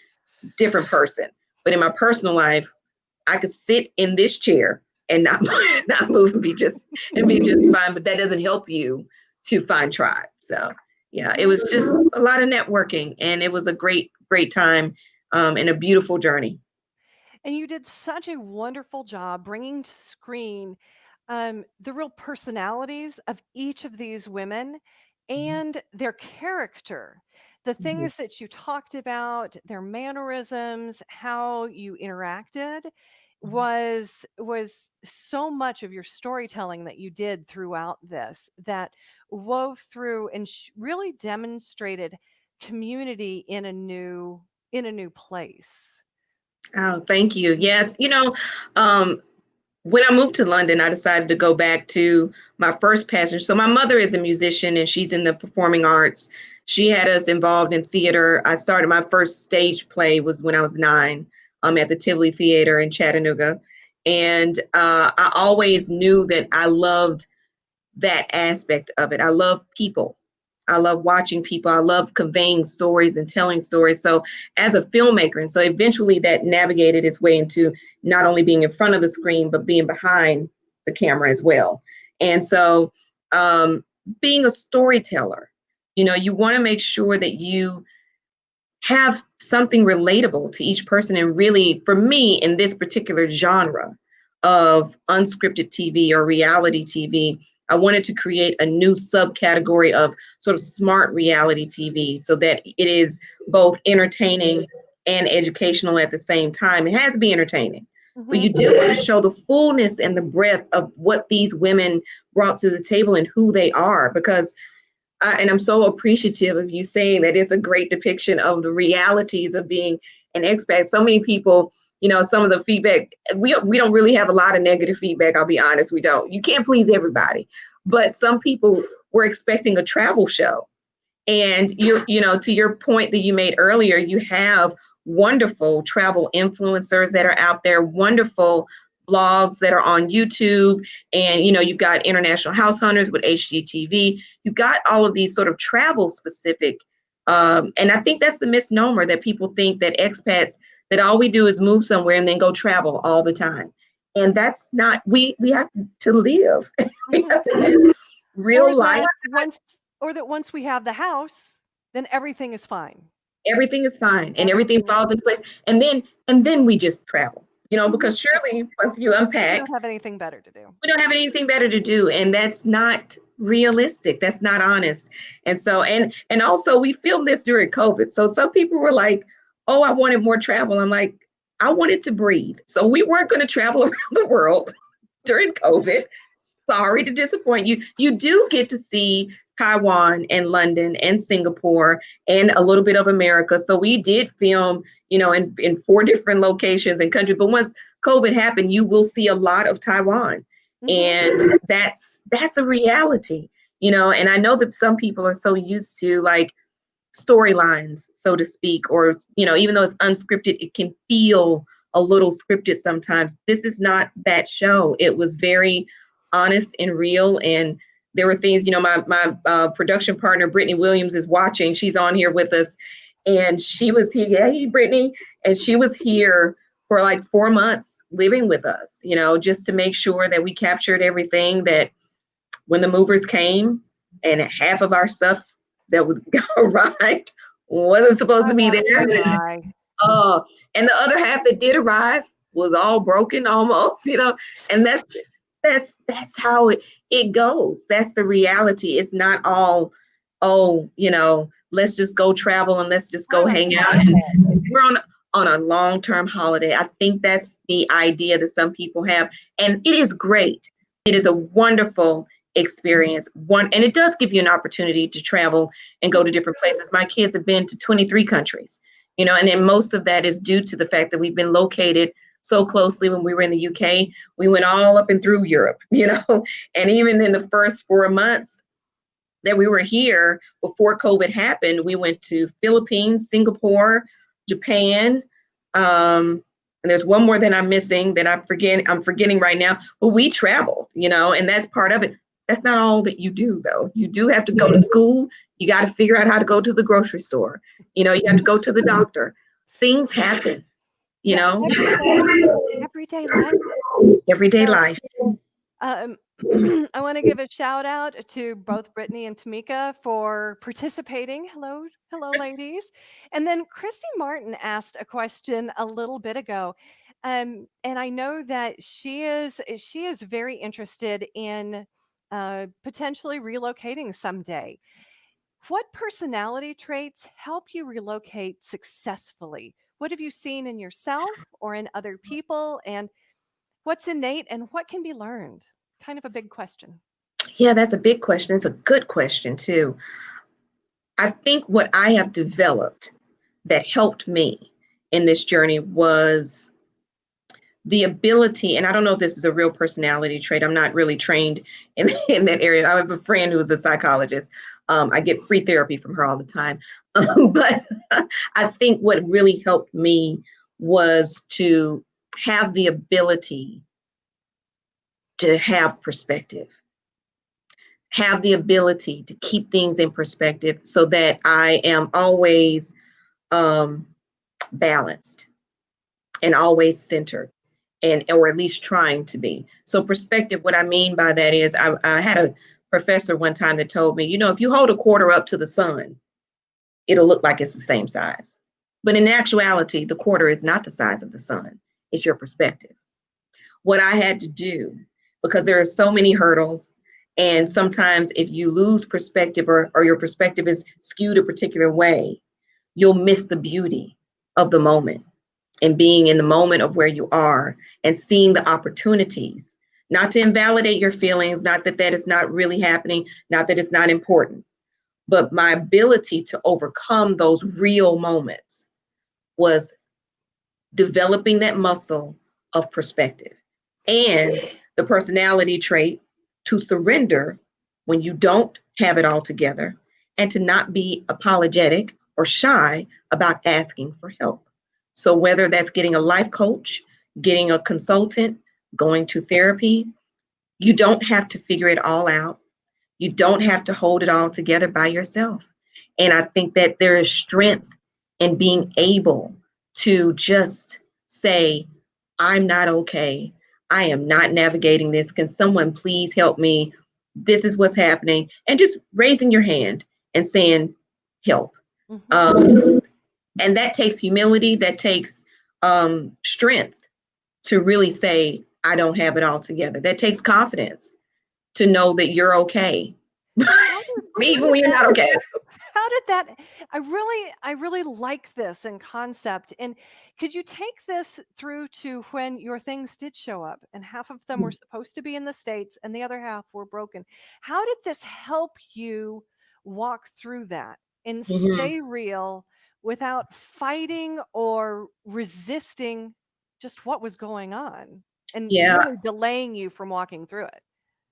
different person. But in my personal life, I could sit in this chair and not move and be just fine. But that doesn't help you to find tribe. So yeah, it was just a lot of networking, and it was a great time and a beautiful journey. And you did such a wonderful job bringing to screen the real personalities of each of these women and their character, the things that you talked about, their mannerisms, how you interacted was so much of your storytelling that you did throughout this, that wove through and really demonstrated community in a new place. Oh, thank you. Yes. When I moved to London, I decided to go back to my first passion. So my mother is a musician and she's in the performing arts. She had us involved in theater. I started my first stage play was when I was 9 at the Tivoli Theater in Chattanooga. And I always knew that I loved that aspect of it. I love people. I love watching people. I love conveying stories and telling stories. So as a filmmaker, and so eventually that navigated its way into not only being in front of the screen, but being behind the camera as well. And so being a storyteller, you want to make sure that you have something relatable to each person. And really, for me, in this particular genre of unscripted TV or reality TV, I wanted to create a new subcategory of sort of smart reality TV so that it is both entertaining and educational at the same time. It has to be entertaining, but you do want to show the fullness and the breadth of what these women brought to the table and who they are, because and I'm so appreciative of you saying that it's a great depiction of the realities of being an expat. So many people, some of the feedback, we don't really have a lot of negative feedback. I'll be honest, we don't. You can't please everybody, but some people were expecting a travel show. And to your point that you made earlier, you have wonderful travel influencers that are out there, wonderful blogs that are on YouTube, and you've got International House Hunters with HGTV. You've got all of these sort of travel specific, and I think that's the misnomer, that people think that expats, that all we do is move somewhere and then go travel all the time, and that's not. We have to live. We have to do real life. Or that once we have the house, then everything is fine. Everything is fine, and everything falls in place, and then we just travel. Because surely once you unpack, we don't have anything better to do. We don't have anything better to do, and that's not realistic. That's not honest. And so, and also, we filmed this during COVID. So some people were like, "Oh, I wanted more travel." I'm like, I wanted to breathe. So we weren't going to travel around the world during COVID. Sorry to disappoint you. You do get to see Taiwan and London and Singapore and a little bit of America. So we did film, in 4 different locations and countries. But once COVID happened, you will see a lot of Taiwan. And that's a reality, and I know that some people are so used to like storylines, so to speak, or, even though it's unscripted, it can feel a little scripted sometimes. This is not that show. It was very honest and real. And there were things, my production partner, Brittany Williams, is watching. She's on here with us. And she was here. Hey, Brittany. And she was here for like 4 months living with us, just to make sure that we captured everything, that when the movers came and half of our stuff that arrived wasn't supposed to be there. And the other half that did arrive was all broken almost, and that's how it goes. That's the reality. It's not all oh, let's just go travel and let's just go hang out. And we're on a long-term holiday. I think that's the idea that some people have. And it is great. It is a wonderful experience. And it does give you an opportunity to travel and go to different places. My kids have been to 23 countries, and then most of that is due to the fact that we've been located so closely. When we were in the UK, we went all up and through Europe, and even in the first 4 months that we were here before COVID happened, we went to Philippines, Singapore, Japan, and there's one more that I'm missing that I'm forgetting right now, but we traveled, and that's part of it. That's not all that you do, though. You do have to go to school. You got to figure out how to go to the grocery store. You have to go to the doctor. Things happen, Everyday life. Everyday life. I want to give a shout out to both Brittany and Tamika for participating. Hello, ladies. And then Christy Martin asked a question a little bit ago. And I know that she is very interested in potentially relocating someday. What personality traits help you relocate successfully? What have you seen in yourself or in other people? And what's innate and what can be learned? Kind of a big question. Yeah, that's a big question. It's a good question, too. I think what I have developed that helped me in this journey was the ability, and I don't know if this is a real personality trait. I'm not really trained in that area. I have a friend who's a psychologist. I get free therapy from her all the time. But I think what really helped me was to have the ability to have perspective, have the ability to keep things in perspective so that I am always balanced and always centered, or at least trying to be. So perspective, what I mean by that is I had a professor one time that told me, if you hold a quarter up to the sun, it'll look like it's the same size. But in actuality, the quarter is not the size of the sun. It's your perspective. What I had to do, because there are so many hurdles, and sometimes if you lose perspective or your perspective is skewed a particular way, you'll miss the beauty of the moment and being in the moment of where you are and seeing the opportunities, not to invalidate your feelings, not that that is not really happening, not that it's not important, but my ability to overcome those real moments was developing that muscle of perspective and the personality trait to surrender when you don't have it all together and to not be apologetic or shy about asking for help. So whether that's getting a life coach, getting a consultant, going to therapy, you don't have to figure it all out. You don't have to hold it all together by yourself. And I think that there is strength in being able to just say, I'm not okay. I am not navigating this. Can someone please help me? This is what's happening. And just raising your hand and saying, help. Mm-hmm. And that takes humility. That takes strength to really say, I don't have it all together. That takes confidence to know that you're okay. Even when you're not okay. How did that, I really like this in concept. And could you take this through to when your things did show up and half of them were supposed to be in the States and the other half were broken? How did this help you walk through that and stay real without fighting or resisting just what was going on and really delaying you from walking through it?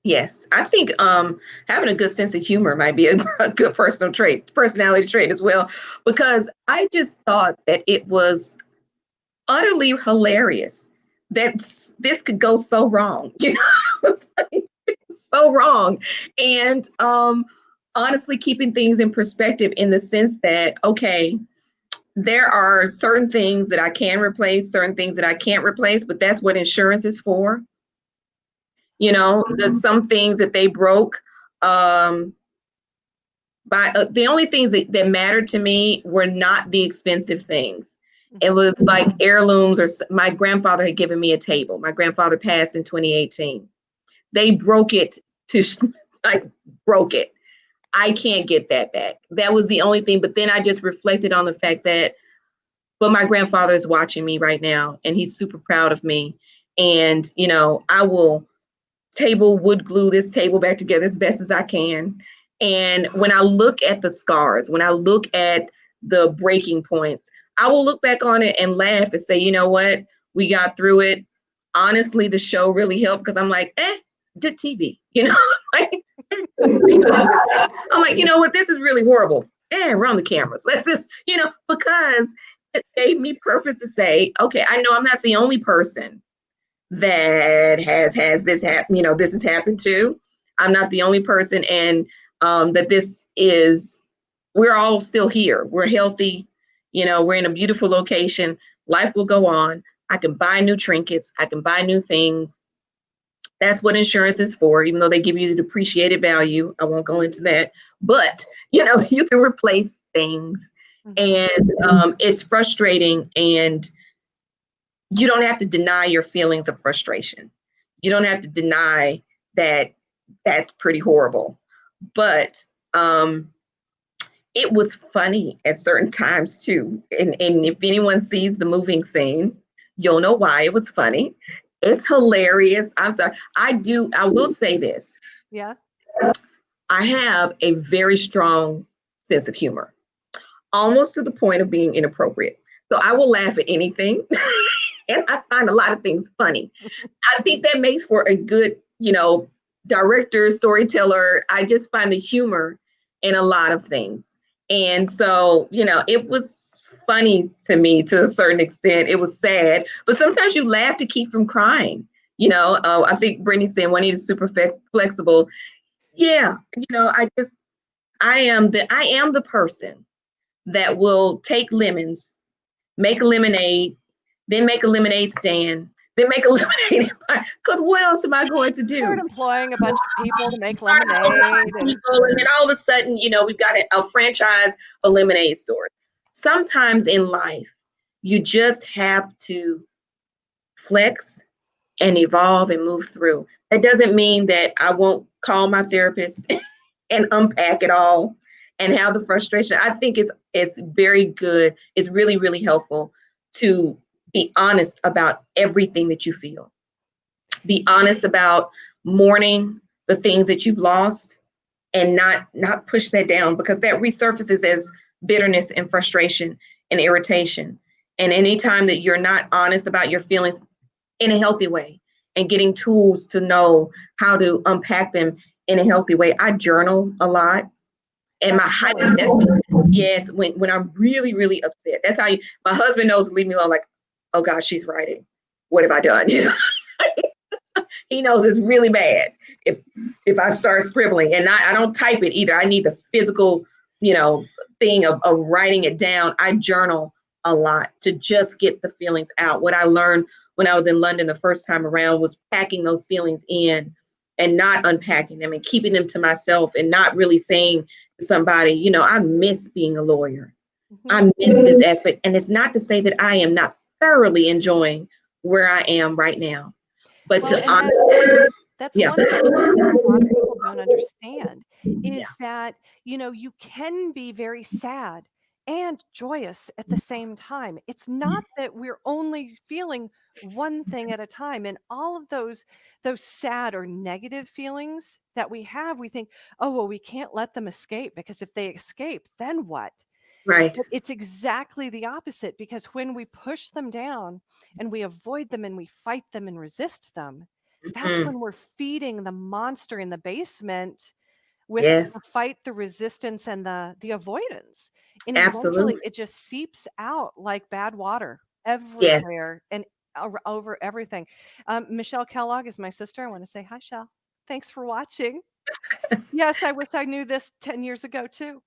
Yes, I think having a good sense of humor might be a good personality trait as well, because I just thought that it was utterly hilarious that this could go so wrong. It's like, so wrong. And honestly, keeping things in perspective in the sense that, okay, there are certain things that I can replace, certain things that I can't replace, but that's what insurance is for. There's some things that they broke. The only things that mattered to me were not the expensive things. It was like heirlooms, or my grandfather had given me a table. My grandfather passed in 2018. They broke it broke it. I can't get that back. That was the only thing. But then I just reflected on the fact that, but my grandfather is watching me right now, and he's super proud of me. And, you know, I will wood glue this table back together as best as I can. And when I look at the scars, when I look at the breaking points, I will look back on it and laugh and say, you know what, we got through it. Honestly, the show really helped, because I'm like, good TV, you know. I'm like, you know what, this is really horrible. Run the cameras. Let's just, you know, because it gave me purpose to say, okay, I know I'm not the only person that has this happen, you know, this has happened to. I'm not the only person, and that this is, we're all still here. We're healthy, you know, we're in a beautiful location. Life will go on. I can buy new trinkets. I can buy new things. That's what insurance is for, even though they give you the depreciated value. I won't go into that, but you know, you can replace things. And it's frustrating, and you don't have to deny your feelings of frustration. You don't have to deny that that's pretty horrible. But it was funny at certain times too. And if anyone sees the moving scene, you'll know why it was funny. It's hilarious. I'm sorry. I will say this. Yeah. I have a very strong sense of humor, almost to the point of being inappropriate. So I will laugh at anything. And I find a lot of things funny. I think that makes for a good, you know, director, storyteller. I just find the humor in a lot of things. And so, you know, it was funny to me to a certain extent. It was sad, but sometimes you laugh to keep from crying. You know, I think Brittany said Juanita is super flexible. Yeah, you know, I am the person that will take lemons, make a lemonade, then make a lemonade stand, then make a lemonade empire. Because what else am I going to do? Start employing a bunch of people to make lemonade. And then all of a sudden, you know, we've got a franchise of lemonade stores. Sometimes in life, you just have to flex and evolve and move through. That doesn't mean that I won't call my therapist and unpack it all and have the frustration. I think it's very good. It's really, really helpful to be honest about everything that you feel. Be honest about mourning the things that you've lost, and not push that down, because that resurfaces as bitterness and frustration and irritation. And anytime that you're not honest about your feelings in a healthy way and getting tools to know how to unpack them in a healthy way. I journal a lot. And my heightened, yes, when I'm really, really upset. That's how my husband knows to leave me alone, like, oh gosh, she's writing. What have I done? You know, he knows it's really bad if I start scribbling, and I don't type it either. I need the physical, you know, thing of writing it down. I journal a lot to just get the feelings out. What I learned when I was in London the first time around was packing those feelings in and not unpacking them and keeping them to myself, and not really saying to somebody, you know, I miss being a lawyer. I miss this aspect. And it's not to say that I am not thoroughly enjoying where I am right now, but that's one thing that a lot of people don't understand is that, you know, you can be very sad and joyous at the same time. It's not that we're only feeling one thing at a time, and all of those sad or negative feelings that we have, we think, oh, well, we can't let them escape, because if they escape, then what? Right. But it's exactly the opposite, because when we push them down and we avoid them and we fight them and resist them, that's when we're feeding the monster in the basement with the fight, the resistance, and the avoidance. And eventually it just seeps out like bad water everywhere and over everything. Michelle Kellogg is my sister. I want to say hi, Shell. Thanks for watching. Yes, I wish I knew this 10 years ago too.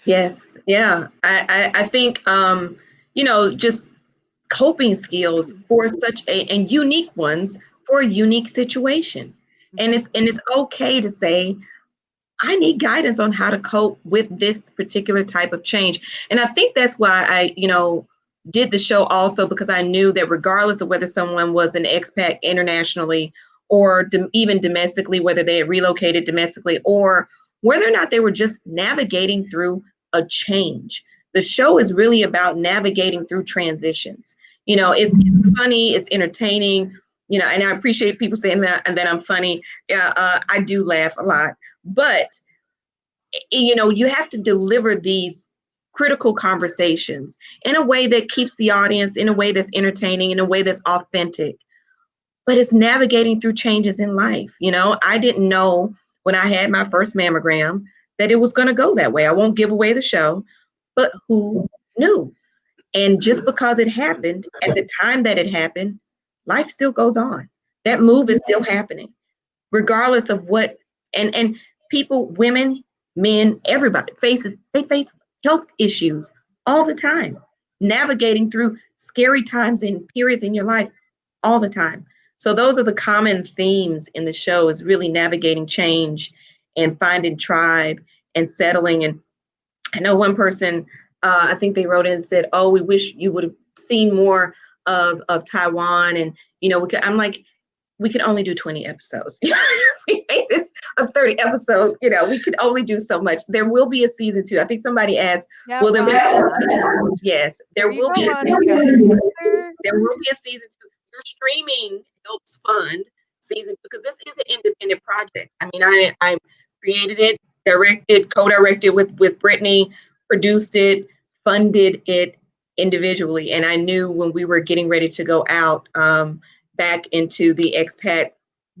Yes. Yeah. I think, you know, just coping skills for such and unique ones for a unique situation. And it's okay to say, I need guidance on how to cope with this particular type of change. And I think that's why I, you know, did the show also, because I knew that regardless of whether someone was an expat internationally or even domestically, whether they had relocated domestically or whether or not they were just navigating through a change. The show is really about navigating through transitions. It's funny, it's entertaining, and I appreciate people saying that and that I'm funny. I do laugh a lot, but you have to deliver these critical conversations in a way that keeps the audience, in a way that's entertaining, in a way that's authentic. But it's navigating through changes in life. I didn't know when I had my first mammogram that it was going to go that way. I won't give away the show, but who knew? And just because it happened at the time that it happened, life still goes on. That move is still happening, regardless of what, and people, women, men, everybody face health issues all the time, navigating through scary times and periods in your life all the time. So those are the common themes in the show, is really navigating change and finding tribe and settling. And I know one person, I think they wrote in and said, "Oh, we wish you would have seen more of Taiwan." And, I'm like, we could only do 20 episodes. If we made this a 30 episode, we could only do so much. There will be a season 2. I think somebody asked, will there be? Yes, there will be. There will be a season 2. Your streaming helps fund season, because this is an independent project. I mean, I created it, directed, co-directed with Brittany, produced it, funded it individually. And I knew when we were getting ready to go out back into the expat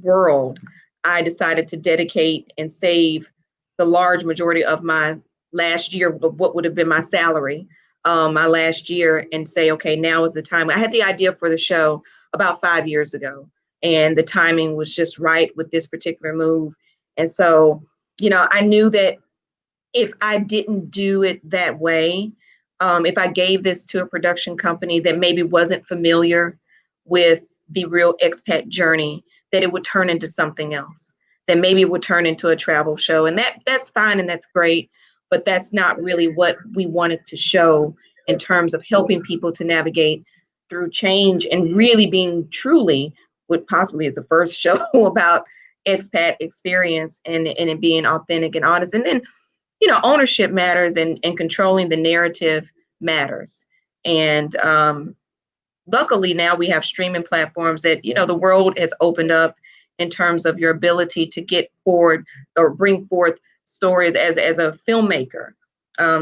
world, I decided to dedicate and save the large majority of my last year, what would have been my salary, my last year, and say, okay, now is the time. I had the idea for the show about 5 years ago, and the timing was just right with this particular move. And so, I knew that if I didn't do it that way, if I gave this to a production company that maybe wasn't familiar with the real expat journey, that it would turn into something else, that maybe it would turn into a travel show. And that's fine and that's great, but that's not really what we wanted to show in terms of helping people to navigate through change and really being truly what possibly is the first show about expat experience and it being authentic and honest. And then, ownership matters and controlling the narrative matters. And luckily now we have streaming platforms that, the world has opened up in terms of your ability to get forward or bring forth stories as a filmmaker,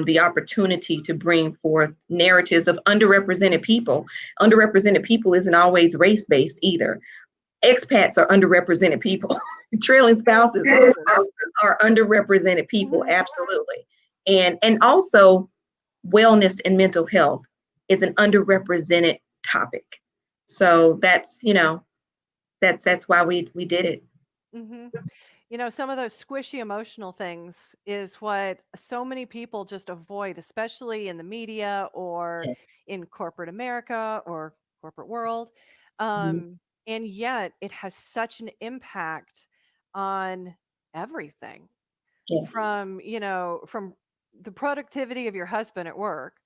the opportunity to bring forth narratives of underrepresented people. Underrepresented people isn't always race-based either. Expats are underrepresented people. Trailing spouses are underrepresented people, absolutely. And also wellness and mental health is an underrepresented topic. So that's why we did it. Mm-hmm. Some of those squishy emotional things is what so many people just avoid, especially in the media or in corporate America or corporate world. And yet it has such an impact on everything, from the productivity of your husband at work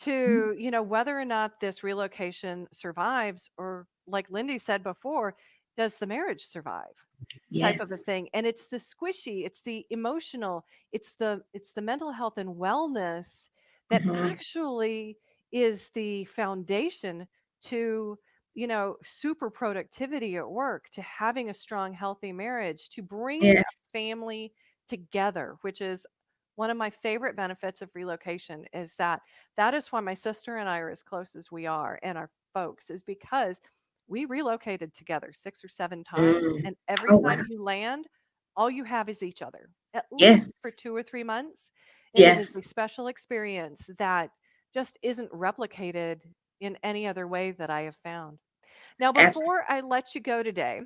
to, whether or not this relocation survives, or like Lindy said before, does the marriage survive? Type of a thing. And it's the squishy, it's the emotional, it's the mental health and wellness that actually is the foundation to, super productivity at work, to having a strong, healthy marriage, to bringing a family together, which is one of my favorite benefits of relocation. Is that is why my sister and I are as close as we are, and our folks, is because we relocated together 6 or 7 times. And every time you land, all you have is each other, at least for 2 or 3 months. And it is a special experience that just isn't replicated in any other way that I have found. Now, before I let you go today,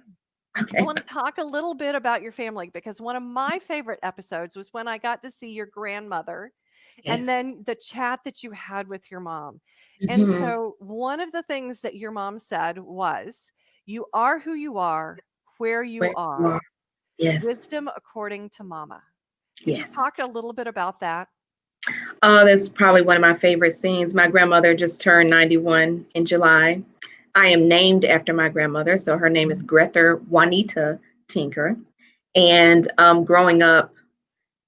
I want to talk a little bit about your family, because one of my favorite episodes was when I got to see your grandmother and then the chat that you had with your mom. And so one of the things that your mom said was, "You are who you are, where you are. Wisdom according to mama." Could you talk a little bit about that? That's probably one of my favorite scenes. My grandmother just turned 91 in July. I am named after my grandmother, so her name is Juanita Tinker. And growing up,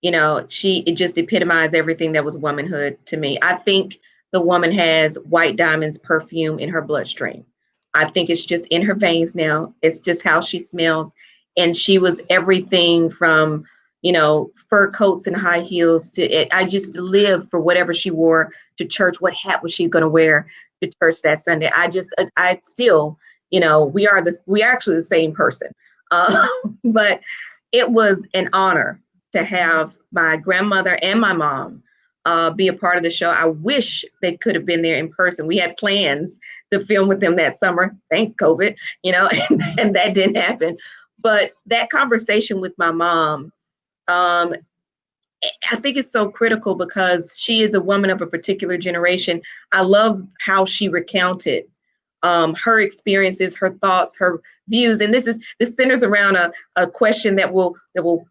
it just epitomized everything that was womanhood to me. I think the woman has White Diamond's perfume in her bloodstream. I think it's just in her veins now. It's just how she smells. And she was everything from, fur coats and high heels to it. I just lived for whatever she wore to church. What hat was she going to wear to church that Sunday? I still, we are actually the same person. But it was an honor to have my grandmother and my mom be a part of the show. I wish they could have been there in person. We had plans to film with them that summer. Thanks, COVID, and that didn't happen. But that conversation with my mom, I think it's so critical because she is a woman of a particular generation. I love how she recounted her experiences, her thoughts, her views. And this centers around a question that will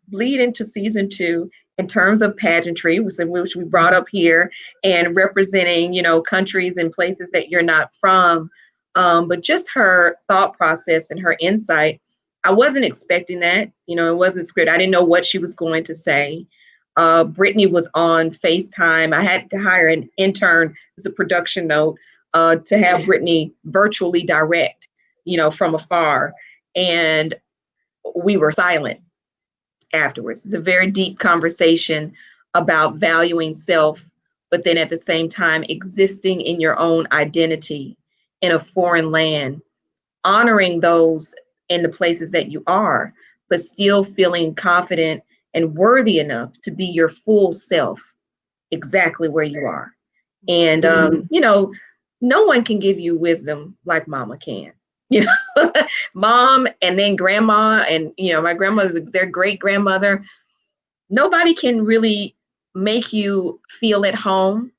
bleed into season 2 in terms of pageantry, which we brought up here, and representing, countries and places that you're not from. But just her thought process and her insight. I wasn't expecting that, it wasn't scripted. I didn't know what she was going to say. Brittany was on FaceTime. I had to hire an intern as a production note to have Brittany virtually direct, from afar. And we were silent afterwards. It's a very deep conversation about valuing self, but then at the same time, existing in your own identity in a foreign land, honoring those in the places that you are, but still feeling confident and worthy enough to be your full self exactly where you are. And, no one can give you wisdom like mama can, mom and then grandma and, my grandmother's their great grandmother. Nobody can really make you feel at home,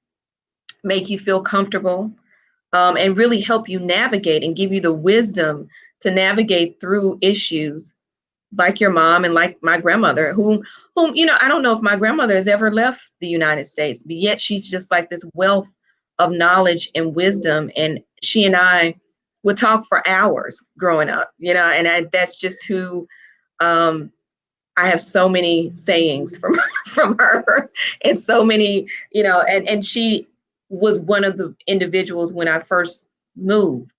make you feel comfortable, and really help you navigate and give you the wisdom to navigate through issues like your mom and like my grandmother, whom, I don't know if my grandmother has ever left the United States, but yet she's just like this wealth of knowledge and wisdom. And she and I would talk for hours growing up, and that's just who, I have so many sayings from her and so many, and she was one of the individuals when I first moved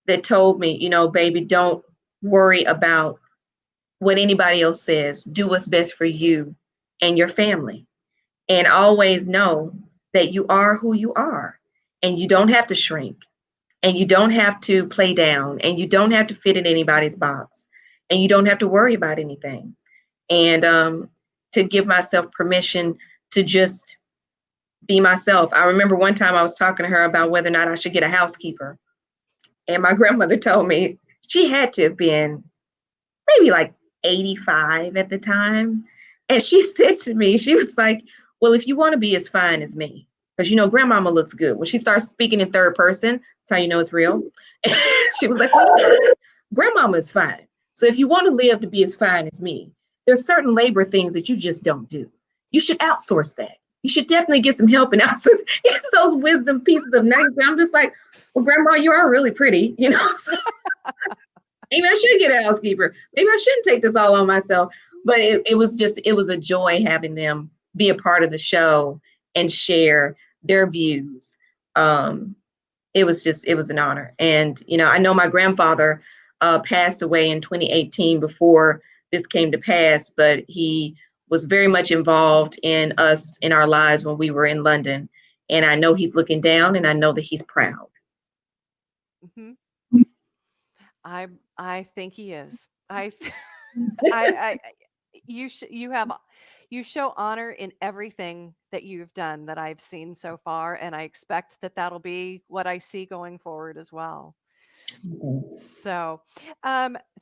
that told me, baby, don't worry about what anybody else says. Do what's best for you and your family. And always know that you are who you are. And you don't have to shrink. And you don't have to play down. And you don't have to fit in anybody's box. And you don't have to worry about anything. And to give myself permission to just be myself. I remember one time I was talking to her about whether or not I should get a housekeeper. And my grandmother told me she had to have been maybe like 85 at the time. And she said to me, she was like, well, if you want to be as fine as me, because, grandmama looks good. When she starts speaking in third person, that's how you know it's real. And she was like, well, grandmama is fine. So if you want to live to be as fine as me, there's certain labor things that you just don't do. You should outsource that. You should definitely get some help and outsource. It's those wisdom pieces of nuggets. I'm just like, well, grandma, you are really pretty, So maybe I should get a housekeeper. Maybe I shouldn't take this all on myself. But it was a joy having them be a part of the show and share their views. It was an honor. And, I know my grandfather passed away in 2018 before this came to pass, but he was very much involved in us, in our lives when we were in London. And I know he's looking down and I know that he's proud. Mm-hmm. I think he is. You show honor in everything that you've done that I've seen so far, and I expect that that'll be what I see going forward as well. So,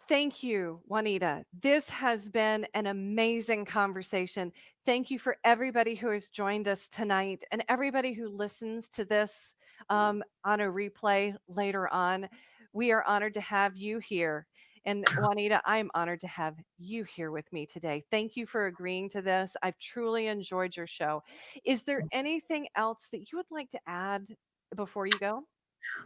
thank you, Juanita. This has been an amazing conversation. Thank you for everybody who has joined us tonight and everybody who listens to this on a replay later on. We are honored to have you here. And Juanita, I'm honored to have you here with me today. Thank you for agreeing to this. I've truly enjoyed your show. Is there anything else that you would like to add before you go?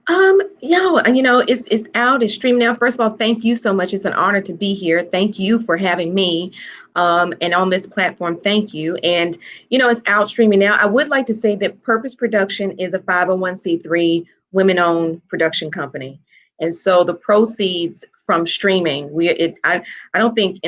It's out, it's streamed now. First of all, thank you so much. It's an honor to be here. Thank you for having me, and on this platform. Thank you. And, it's out streaming now. I would like to say that Purpose Production is a 501c3 women-owned production company. And so the proceeds from streaming, I don't think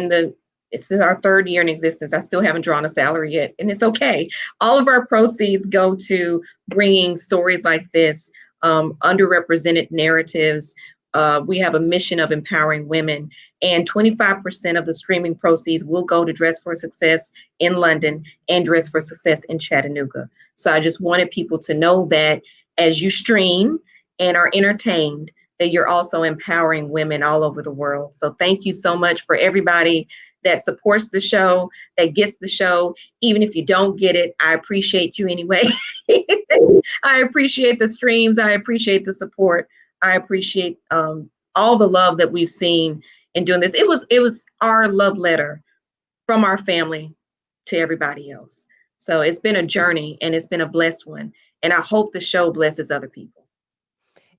it's our 3rd year in existence. I still haven't drawn a salary yet, and it's okay. All of our proceeds go to bringing stories like this, underrepresented narratives. We have a mission of empowering women, and 25% of the streaming proceeds will go to Dress for Success in London and Dress for Success in Chattanooga. So I just wanted people to know that as you stream and are entertained, that you're also empowering women all over the world. So thank you so much for everybody that supports the show, that gets the show. Even if you don't get it, I appreciate you anyway. I appreciate the streams. I appreciate the support. I appreciate all the love that we've seen in doing this. It was our love letter from our family to everybody else. So it's been a journey, and it's been a blessed one. And I hope the show blesses other people.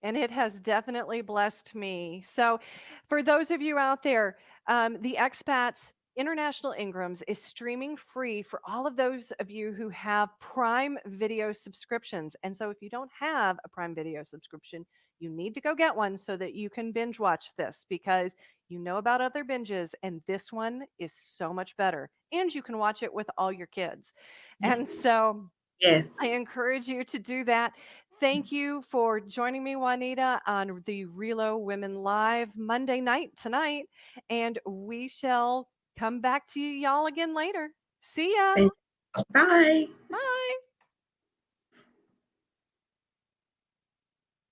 And it has definitely blessed me. So for those of you out there, the Expats International Ingrams is streaming free for all of those of you who have Prime Video subscriptions. And so if you don't have a Prime Video subscription, you need to go get one so that you can binge watch this, because you know about other binges, and this one is so much better. And you can watch it with all your kids. And so Yes. I encourage you to do that. Thank you for joining me, Juanita, on the ReloWomen Live Monday night tonight. And we shall come back to y'all again later. See ya. Bye. Bye.